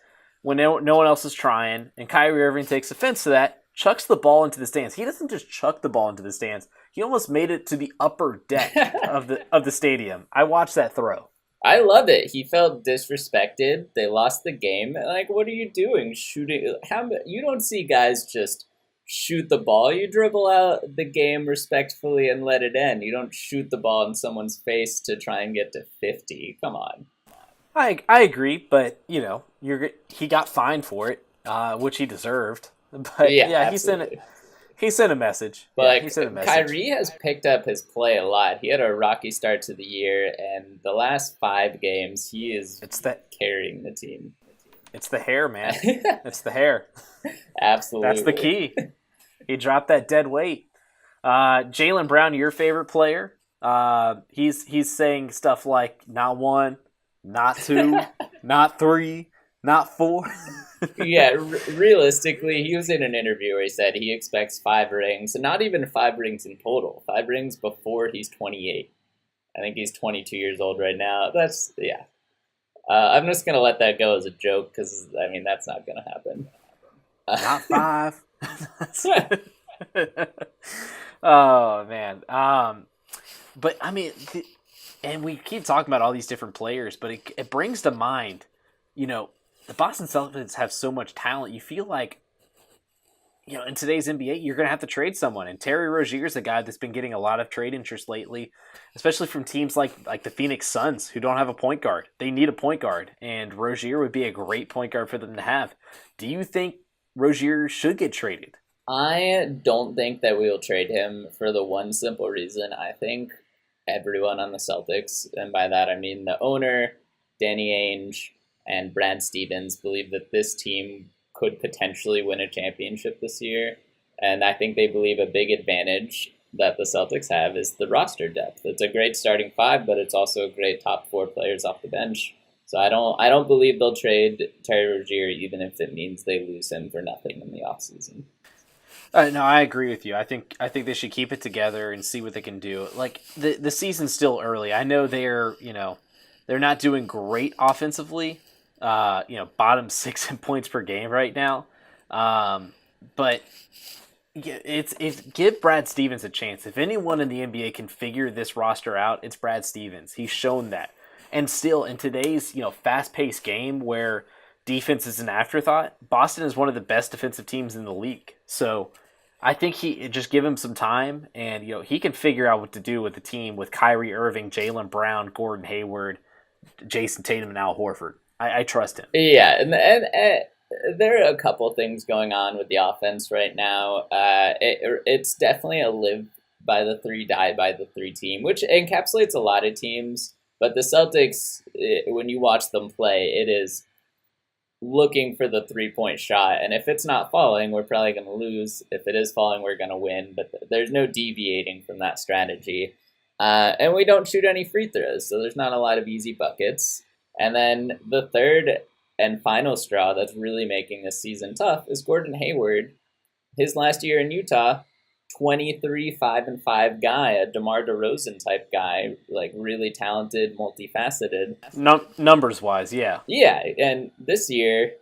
when no one else is trying, and Kyrie Irving takes offense to that, chucks the ball into the stands. He doesn't just chuck the ball into the stands. He almost made it to the upper deck of the stadium. I watched that throw. I love it. He felt disrespected. They lost the game. Like, what are you doing? Shooting? You don't see guys just shoot the ball. You dribble out the game respectfully and let it end. You don't shoot the ball in someone's face to try and get to 50. Come on. I agree, but he got fined for it, which he deserved. But yeah, he sent a message. But Kyrie has picked up his play a lot. He had a rocky start to the year, and the last 5 games, he is carrying the team. It's the hair, man. It's the hair. Absolutely. That's the key. He dropped that dead weight. Jaylen Brown, your favorite player. He's saying stuff like, not 1, not 2, not 3, not 4. Yeah, realistically, he was in an interview where he said he expects 5 rings, and not even 5 rings in total. 5 rings before he's 28. I think he's 22 years old right now. Yeah. I'm just going to let that go as a joke, because, that's not going to happen. Not 5. Oh, man. But, and we keep talking about all these different players, but it brings to mind, the Boston Celtics have so much talent. You feel like in today's NBA, you're going to have to trade someone. And Terry Rozier is a guy that's been getting a lot of trade interest lately, especially from teams like the Phoenix Suns, who don't have a point guard. They need a point guard, and Rozier would be a great point guard for them to have. Do you think Rozier should get traded? I don't think that we will trade him for the one simple reason. I think everyone on the Celtics, and by that I mean the owner, Danny Ainge, and Brad Stevens, believe that this team could potentially win a championship this year. And I think they believe a big advantage that the Celtics have is the roster depth. It's a great starting five, but it's also a great top four players off the bench. So I don't believe they'll trade Terry Rozier, even if it means they lose him for nothing in the offseason. No, I agree with you. I think they should keep it together and see what they can do. Like the season's still early. I know they're not doing great offensively. Bottom 6 in points per game right now. But it's give Brad Stevens a chance. If anyone in the NBA can figure this roster out, it's Brad Stevens. He's shown that. And still in today's fast-paced game where defense is an afterthought, Boston is one of the best defensive teams in the league. So I think he just give him some time, and he can figure out what to do with the team with Kyrie Irving, Jaylen Brown, Gordon Hayward, Jason Tatum, and Al Horford. I trust him. Yeah, and there are a couple things going on with the offense right now. It's definitely a live by the three, die by the three team, which encapsulates a lot of teams. But the Celtics, when you watch them play, it is looking for the three-point shot. And if it's not falling, we're probably going to lose. If it is falling, we're going to win. But there's no deviating from that strategy. And we don't shoot any free throws, so there's not a lot of easy buckets. And then the third and final straw that's really making this season tough is Gordon Hayward. His last year in Utah, 23 5-5 guy, a DeMar DeRozan type guy, like really talented, multifaceted. Numbers wise, yeah. Yeah, and this year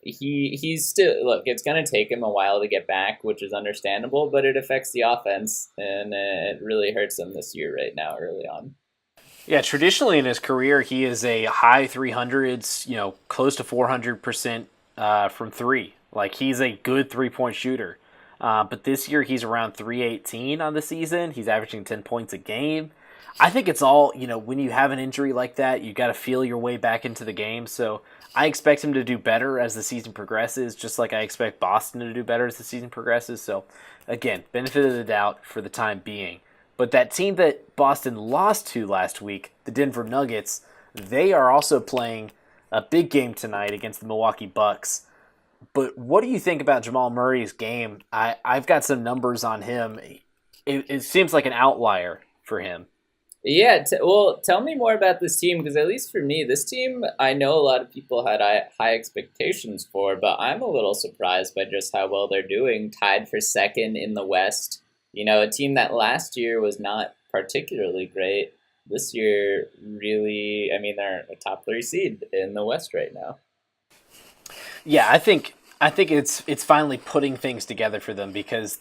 he's still it's going to take him a while to get back, which is understandable, but it affects the offense, and it really hurts him this year right now, early on. Yeah, traditionally in his career, he is a high 300s, close to 400% from three. Like, he's a good three-point shooter. But this year, he's around 318 on the season. He's averaging 10 points a game. I think it's all, when you have an injury like that, you got to feel your way back into the game. So I expect him to do better as the season progresses, just like I expect Boston to do better as the season progresses. So, again, benefit of the doubt for the time being. But that team that Boston lost to last week, the Denver Nuggets, they are also playing a big game tonight against the Milwaukee Bucks. But what do you think about Jamal Murray's game? I've got some numbers on him. It seems like an outlier for him. Yeah, tell me more about this team, because at least for me, this team, I know a lot of people had high expectations for, but I'm a little surprised by just how well they're doing, tied for second in the West. A team that last year was not particularly great. This year, really, they're a top 3 seed in the West right now. Yeah, I think it's finally putting things together for them, because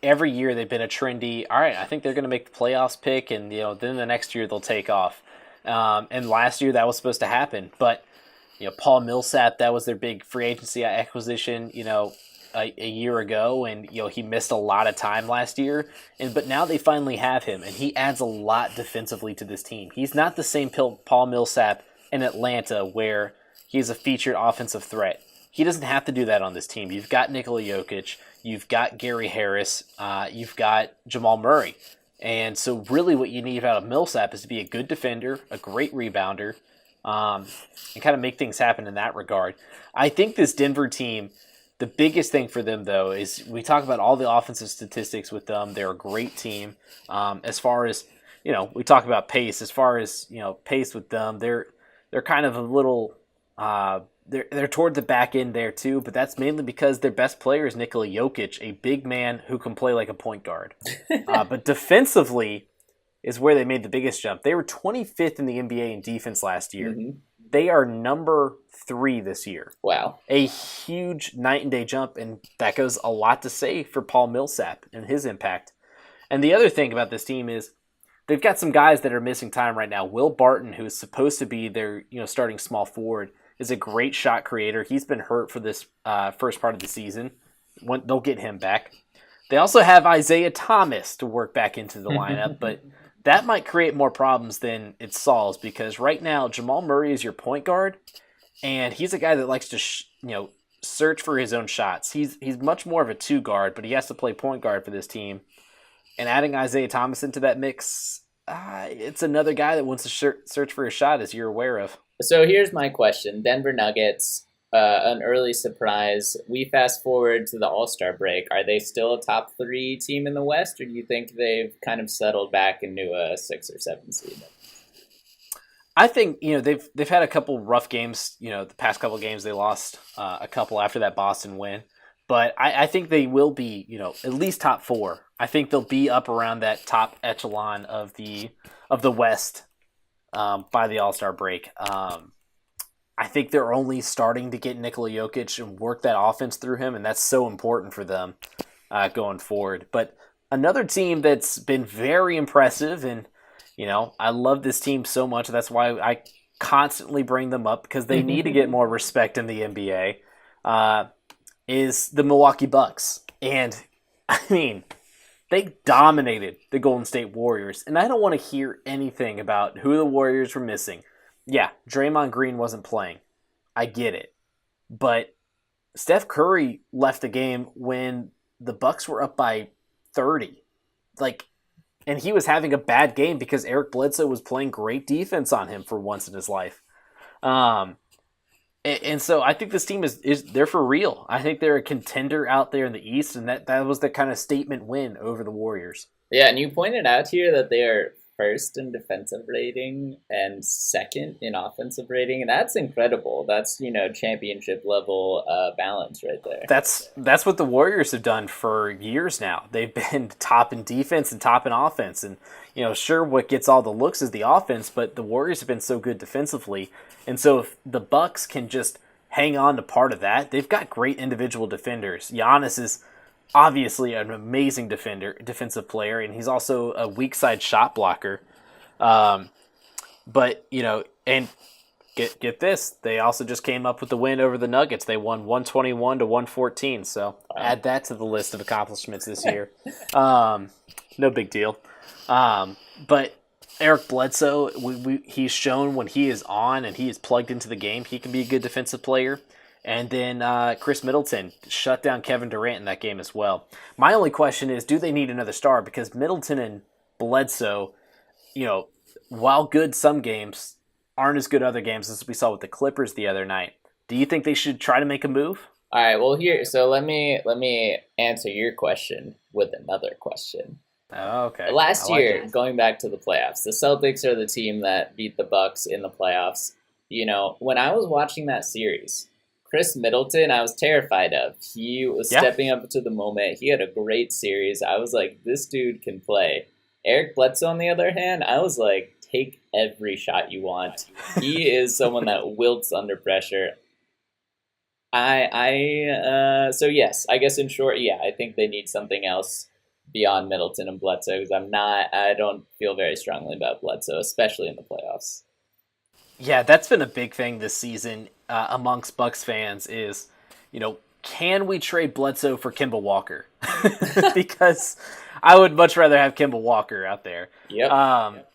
every year they've been a trendy, all right, I think they're going to make the playoffs pick, and then the next year they'll take off. And last year that was supposed to happen, but Paul Millsap, that was their big free agency acquisition, a year ago, and he missed a lot of time last year, but now they finally have him, and he adds a lot defensively to this team. He's not the same Paul Millsap in Atlanta where he's a featured offensive threat. He doesn't have to do that on this team. You've got Nikola Jokic, you've got Gary Harris, you've got Jamal Murray, and so really what you need out of Millsap is to be a good defender, a great rebounder, and kind of make things happen in that regard. I think this Denver team, the biggest thing for them, though, is we talk about all the offensive statistics with them. They're a great team. As far as, we talk about pace. As far as, pace with them, they're kind of a little they're toward the back end there too, but that's mainly because their best player is Nikola Jokic, a big man who can play like a point guard. But defensively is where they made the biggest jump. They were 25th in the NBA in defense last year. Mm-hmm. They are number 3 this year. Wow. A huge night and day jump, and that goes a lot to say for Paul Millsap and his impact. And the other thing about this team is they've got some guys that are missing time right now. Will Barton, who is supposed to be their starting small forward, is a great shot creator. He's been hurt for this first part of the season. they'll get him back. They also have Isaiah Thomas to work back into the lineup, but that might create more problems than it solves because right now Jamal Murray is your point guard, and he's a guy that likes to search for his own shots. He's much more of a 2 guard, but he has to play point guard for this team. And adding Isaiah Thomas into that mix, it's another guy that wants to search for a shot, as you're aware of. So here's my question: Denver Nuggets. An early surprise. We fast forward to the All-Star break. Are they still a top 3 team in the West, or do you think they've kind of settled back into a 6 or 7 seed? I think they've had a couple rough games. The past couple games they lost a couple after that Boston win, but I think they will be at least top 4. I think they'll be up around that top echelon of the West by the All-Star break. I think they're only starting to get Nikola Jokic and work that offense through him, and that's so important for them going forward. But another team that's been very impressive, and I love this team so much. That's why I constantly bring them up because they need to get more respect in the NBA. Is the Milwaukee Bucks, and I mean, they dominated the Golden State Warriors, and I don't want to hear anything about who the Warriors were missing. Yeah, Draymond Green wasn't playing. I get it. But Steph Curry left the game when the Bucks were up by 30. And he was having a bad game because Eric Bledsoe was playing great defense on him for once in his life. And so I think this team is they're for real. I think they're a contender out there in the East, and that was the kind of statement win over the Warriors. Yeah, and you pointed out here that they are first in defensive rating and second in offensive rating, and that's incredible. That's championship level balance right there. That's what the Warriors have done for years now. They've been top in defense and top in offense, and sure, what gets all the looks is the offense, but the Warriors have been so good defensively, and so if the Bucks can just hang on to part of that, they've got great individual defenders. Giannis is obviously an amazing defensive player, and he's also a weak side shot blocker. But and get this, they also just came up with the win over the Nuggets. They won 121-114. So add that to the list of accomplishments this year. No big deal. But Eric Bledsoe, he's shown when he is on and he is plugged into the game, he can be a good defensive player. And then Chris Middleton shut down Kevin Durant in that game as well. My only question is, do they need another star? Because Middleton and Bledsoe, while good some games, aren't as good other games as we saw with the Clippers the other night. Do you think they should try to make a move? All right, well, so let me answer your question with another question. Oh, okay. Last year, going back to the playoffs, the Celtics are the team that beat the Bucks in the playoffs. When I was watching that series, Chris Middleton, I was terrified of. He was stepping up to the moment. He had a great series. I was like, this dude can play. Eric Bledsoe, on the other hand, I was like, take every shot you want. He is someone that wilts under pressure. So yes, I guess in short, I think they need something else beyond Middleton and Bledsoe because I don't feel very strongly about Bledsoe, especially in the playoffs. Yeah, that's been a big thing this season amongst Bucks fans is, can we trade Bledsoe for Kemba Walker? Because I would much rather have Kemba Walker out there. Yep.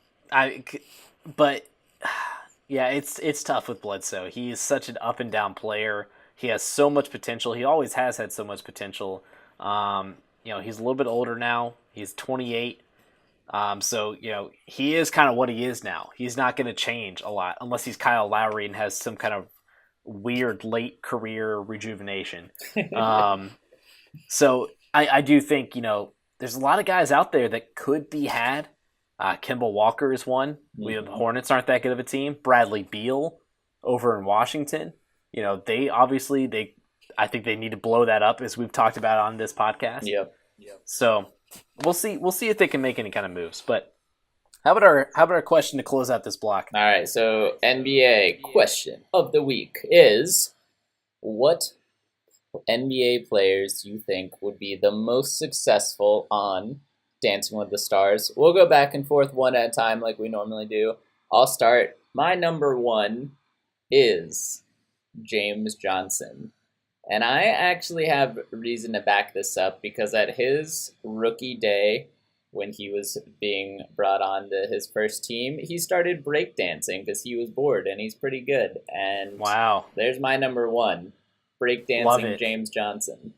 But it's tough with Bledsoe. He is such an up and down player. He has so much potential. He always has had so much potential. He's a little bit older now. He's 28. So he is kind of what he is now. He's not going to change a lot unless he's Kyle Lowry and has some kind of weird late career rejuvenation. So I do think, there's a lot of guys out there that could be had. Kemba Walker is one. The Hornets aren't that good of a team. Bradley Beal over in Washington. I think they need to blow that up, as we've talked about on this podcast. Yep. So we'll see if they can make any kind of moves. But how about our question to close out this block? All right. So NBA question of the week is, what NBA players do you think would be the most successful on Dancing with the Stars? We'll go back and forth one at a time like we normally do. I'll start. My number one is James Johnson. And I actually have reason to back this up because at his rookie day, when he was being brought on to his first team, he started breakdancing because he was bored, and he's pretty good. And wow, there's my number one, breakdancing James Johnson.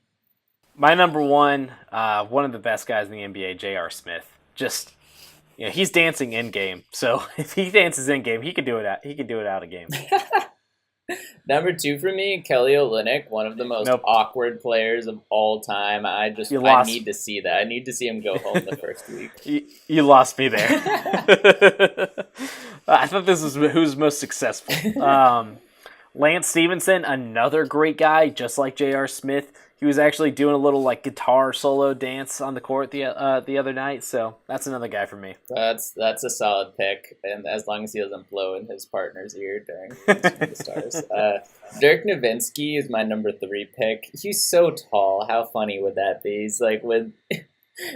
My number one of the best guys in the NBA, J.R. Smith. Just, he's dancing in game. So if he dances in game, he can do it out. He can do it out of game. Number two for me, Kelly Olynyk, one of the most awkward players of all time. I need to see that. I need to see him go home the first week. You lost me there. I thought this was who's most successful. Lance Stevenson, another great guy, just like J.R. Smith. He was actually doing a little guitar solo dance on the court the other night, so that's another guy for me. That's a solid pick, and as long as he doesn't blow in his partner's ear during the Stars. Dirk Nowitzki is my number 3 pick. He's so tall. How funny would that be? He's with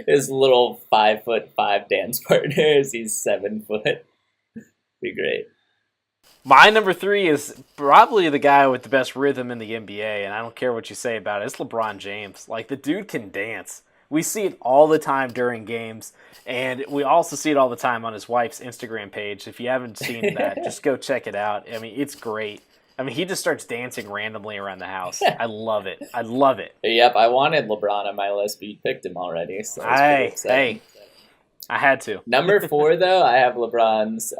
his little 5'5" dance partners. He's 7 foot. Be great. My number 3 is probably the guy with the best rhythm in the NBA, and I don't care what you say about it. It's LeBron James. The dude can dance. We see it all the time during games, and we also see it all the time on his wife's Instagram page. If you haven't seen that, just go check it out. I mean, it's great. I mean, he just starts dancing randomly around the house. I love it. I love it. Yep, I wanted LeBron on my list, but you picked him already. So hey, I had to. Number 4, though, I have LeBron's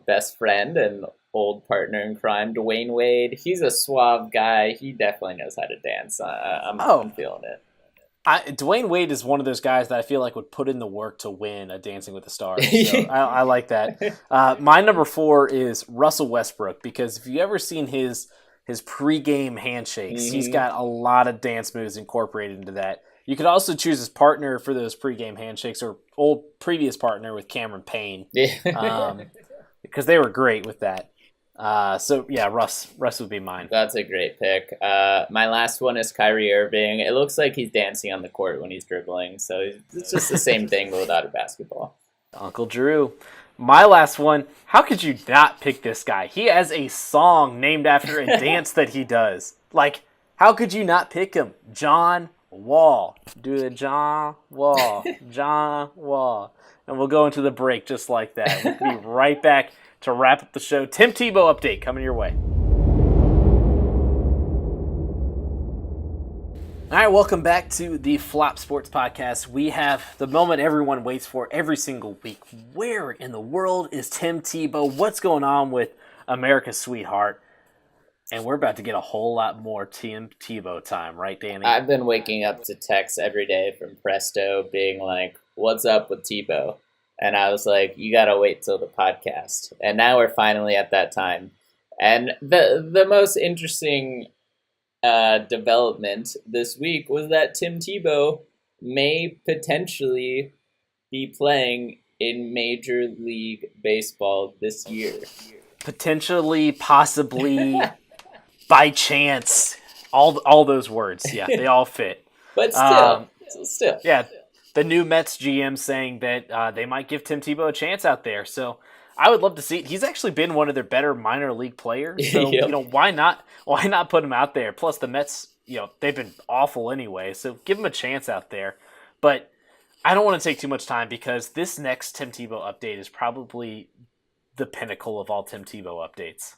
best friend and old partner in crime, Dwayne Wade. He's a suave guy. He definitely knows how to dance. I'm feeling it. Dwayne Wade is one of those guys that I feel like would put in the work to win a Dancing with the Stars. So I like that. My number 4 is Russell Westbrook, because if you ever seen his pregame handshakes, he's got a lot of dance moves incorporated into that. You could also choose his partner for those pregame handshakes, or old previous partner with Cameron Payne, because they were great with that. So yeah, Russ would be mine. That's a great pick. My last one is Kyrie Irving. It looks like he's dancing on the court when he's dribbling, so it's just the same thing but without a basketball. Uncle Drew. My last one, how could you not pick this guy? He has a song named after a dance that he does. How could you not pick him? John Wall. Do the John Wall. John Wall. And we'll go into the break just like that. We'll be right back to wrap up the show. Tim Tebow update coming your way. All right, welcome back to the Flop Sports Podcast. We have the moment everyone waits for every single week. Where in the world is Tim Tebow? What's going on with America's sweetheart? And we're about to get a whole lot more Tim Tebow time, right, Danny? I've been waking up to texts every day from Presto being like, "What's up with Tebow?" And I was like, you got to wait till the podcast. And now we're finally at that time. And the most interesting development this week was that Tim Tebow may potentially be playing in Major League Baseball this year. Potentially, possibly, by chance. All those words. Yeah, they all fit. But still. Yeah. The new Mets GM saying that they might give Tim Tebow a chance out there. So I would love to see it. He's actually been one of their better minor league players. So, yep. Why not put him out there? Plus the Mets, they've been awful anyway. So give him a chance out there. But I don't want to take too much time because this next Tim Tebow update is probably the pinnacle of all Tim Tebow updates.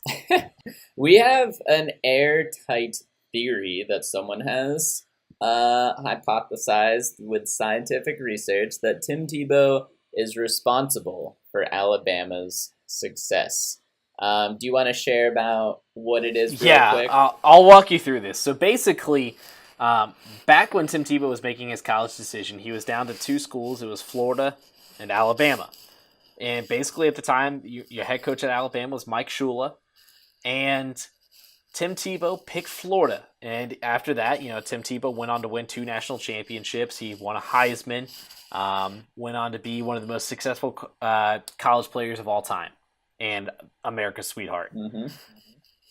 We have an airtight theory that someone has hypothesized with scientific research that Tim Tebow is responsible for Alabama's success. Do you want to share about what it is real quick? I'll walk you through this. So basically, back when Tim Tebow was making his college decision, he was down to 2 schools. It was Florida and Alabama. And basically at the time, your head coach at Alabama was Mike Shula. And Tim Tebow picked Florida, and after that, Tim Tebow went on to win 2 national championships. He won a Heisman, went on to be one of the most successful college players of all time, and America's sweetheart. Mm-hmm.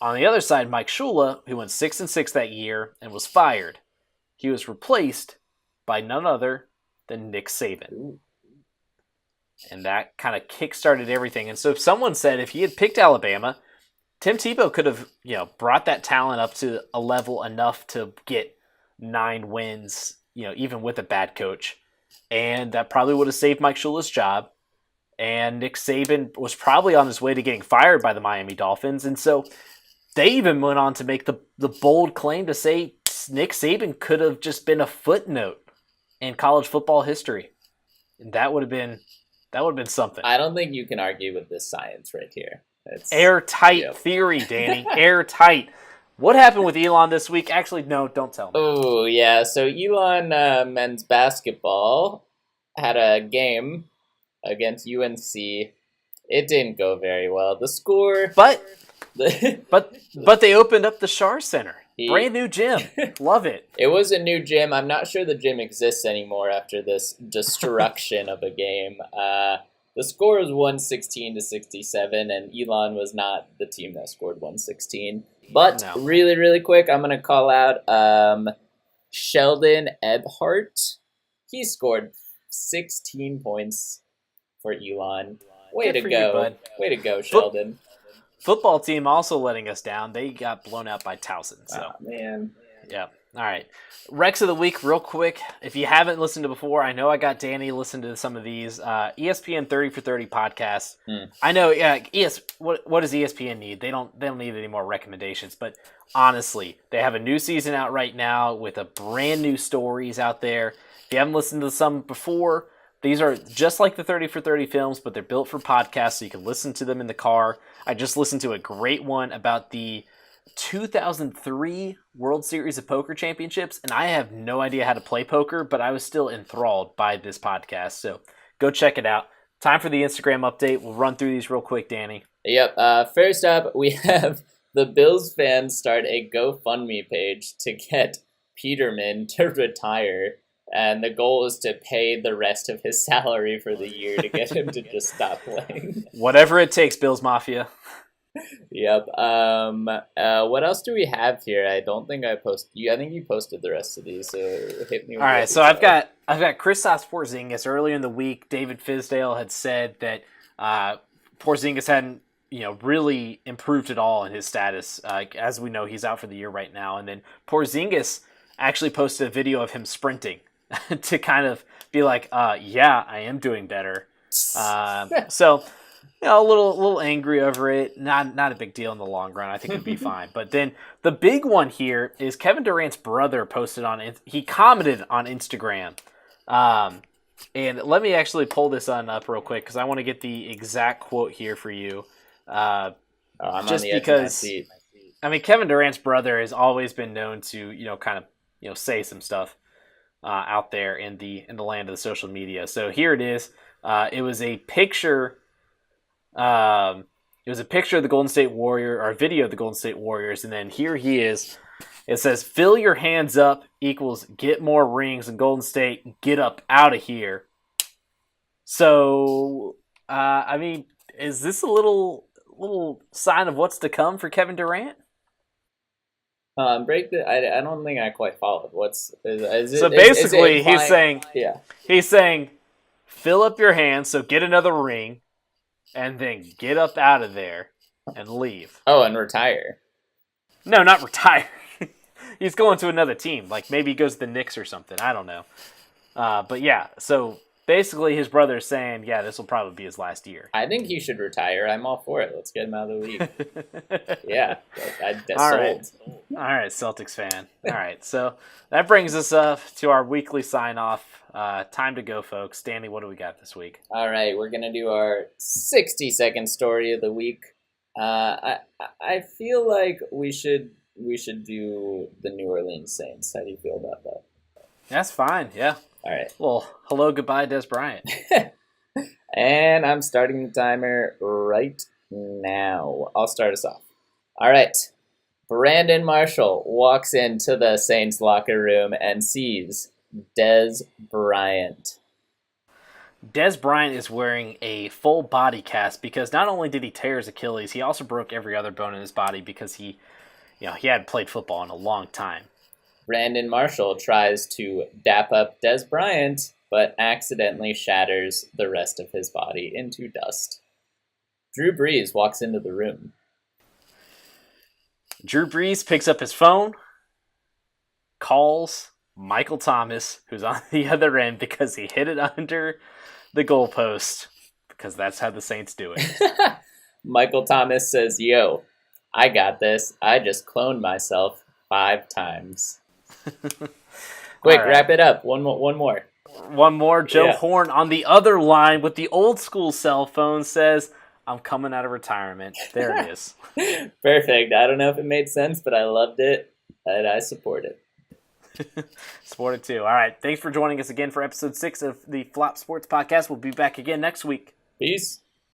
On the other side, Mike Shula, who went 6-6 that year and was fired. He was replaced by none other than Nick Saban. Ooh. And that kind of kick-started everything. And so someone said if he had picked Alabama, Tim Tebow could have, brought that talent up to a level enough to get 9 wins, even with a bad coach. And that probably would have saved Mike Shula's job. And Nick Saban was probably on his way to getting fired by the Miami Dolphins. And so they even went on to make the bold claim to say Nick Saban could have just been a footnote in college football history. And that would have been something. I don't think you can argue with this science right here. It's airtight theory, Danny. Airtight. What happened with Elon this week? Actually, no, don't tell me. Oh, yeah. So Elon men's basketball had a game against UNC. It didn't go very well. The score... But they opened up the Schar Center. Brand new gym. Love it. It was a new gym. I'm not sure the gym exists anymore after this destruction of a game. The score was 116-67, and Elon was not the team that scored 116. But really, really quick, I'm going to call out Sheldon Ebhart. He scored 16 points for Elon. Way to go. Bud. Way to go, Sheldon. Football team also letting us down. They got blown out by Towson. So. Oh, man. Yeah. All right. Recs of the week, real quick. If you haven't listened to before, I know I got Danny listen to some of these. ESPN 30 for 30 podcasts. I know. Yeah. What does ESPN need? They don't need any more recommendations. But honestly, they have a new season out right now with a brand new stories out there. If you haven't listened to some before, these are just like the 30 for 30 films, but they're built for podcasts, so you can listen to them in the car. I just listened to a great one about the 2003 World Series of Poker Championships, and I have no idea how to play poker, but I was still enthralled by this podcast, so go check it out. Time for the Instagram update. We'll run through these real quick, Danny. Yep. First up, we have the Bills fans start a GoFundMe page to get Peterman to retire. And the goal is to pay the rest of his salary for the year to get him to just stop playing. Whatever it takes, Bills Mafia. Yep. What else do we have here? I don't think I posted. I think you posted the rest of these. So hit me. With all right. So I've got Kristaps Porzingis. Earlier in the week, David Fizdale had said that Porzingis hadn't really improved at all in his status. As we know, he's out for the year right now. And then Porzingis actually posted a video of him sprinting. To kind of be like, yeah, I am doing better. So, a little angry over it. Not a big deal in the long run. I think it'd be fine. But then the big one here is Kevin Durant's brother he commented on Instagram. And let me actually pull this up real quick because I want to get the exact quote here for you. I'm just on the because, edge of my seat. I mean, Kevin Durant's brother has always been known to, kind of, say some stuff. Out there in the land of the social media. So here it is. It was a picture. It was a picture of the Golden State Warrior, or a video of the Golden State Warriors, and then here he is. It says, "Fill your hands up equals get more rings, and Golden State get up out of here." So, I mean, is this a little sign of what's to come for Kevin Durant? I don't think I quite followed. He's saying, fill up your hands, so get another ring, and then get up out of there and leave. Oh, and retire. No, not retire. He's going to another team. Like maybe he goes to the Knicks or something. I don't know. But yeah, so basically his brother is saying, yeah, this will probably be his last year. I think he should retire. I'm all for it. Let's get him out of the league. Yeah. All right, Celtics fan. All right, so that brings us up to our weekly sign-off. Time to go, folks. Danny, what do we got this week? All right, we're going to do our 60-second story of the week. I feel like we should do the New Orleans Saints. How do you feel about that? That's fine, yeah. All right. Well, hello, goodbye, Des Bryant. And I'm starting the timer right now. I'll start us off. All right. Brandon Marshall walks into the Saints locker room and sees Des Bryant. Des Bryant is wearing a full body cast because not only did he tear his Achilles, he also broke every other bone in his body because he hadn't played football in a long time. Brandon Marshall tries to dap up Des Bryant, but accidentally shatters the rest of his body into dust. Drew Brees walks into the room. Drew Brees picks up his phone, calls Michael Thomas, who's on the other end because he hit it under the goalpost, because that's how the Saints do it. Michael Thomas says, "Yo, I got this. I just cloned myself 5 times." Quick, right. Wrap it up. One more. One more. Joe Horn on the other line with the old school cell phone says, "I'm coming out of retirement." There it is. Perfect. I don't know if it made sense, but I loved it, and I support it. Support it too. All right. Thanks for joining us again for episode 6 of the Flop Sports Podcast. We'll be back again next week. Peace.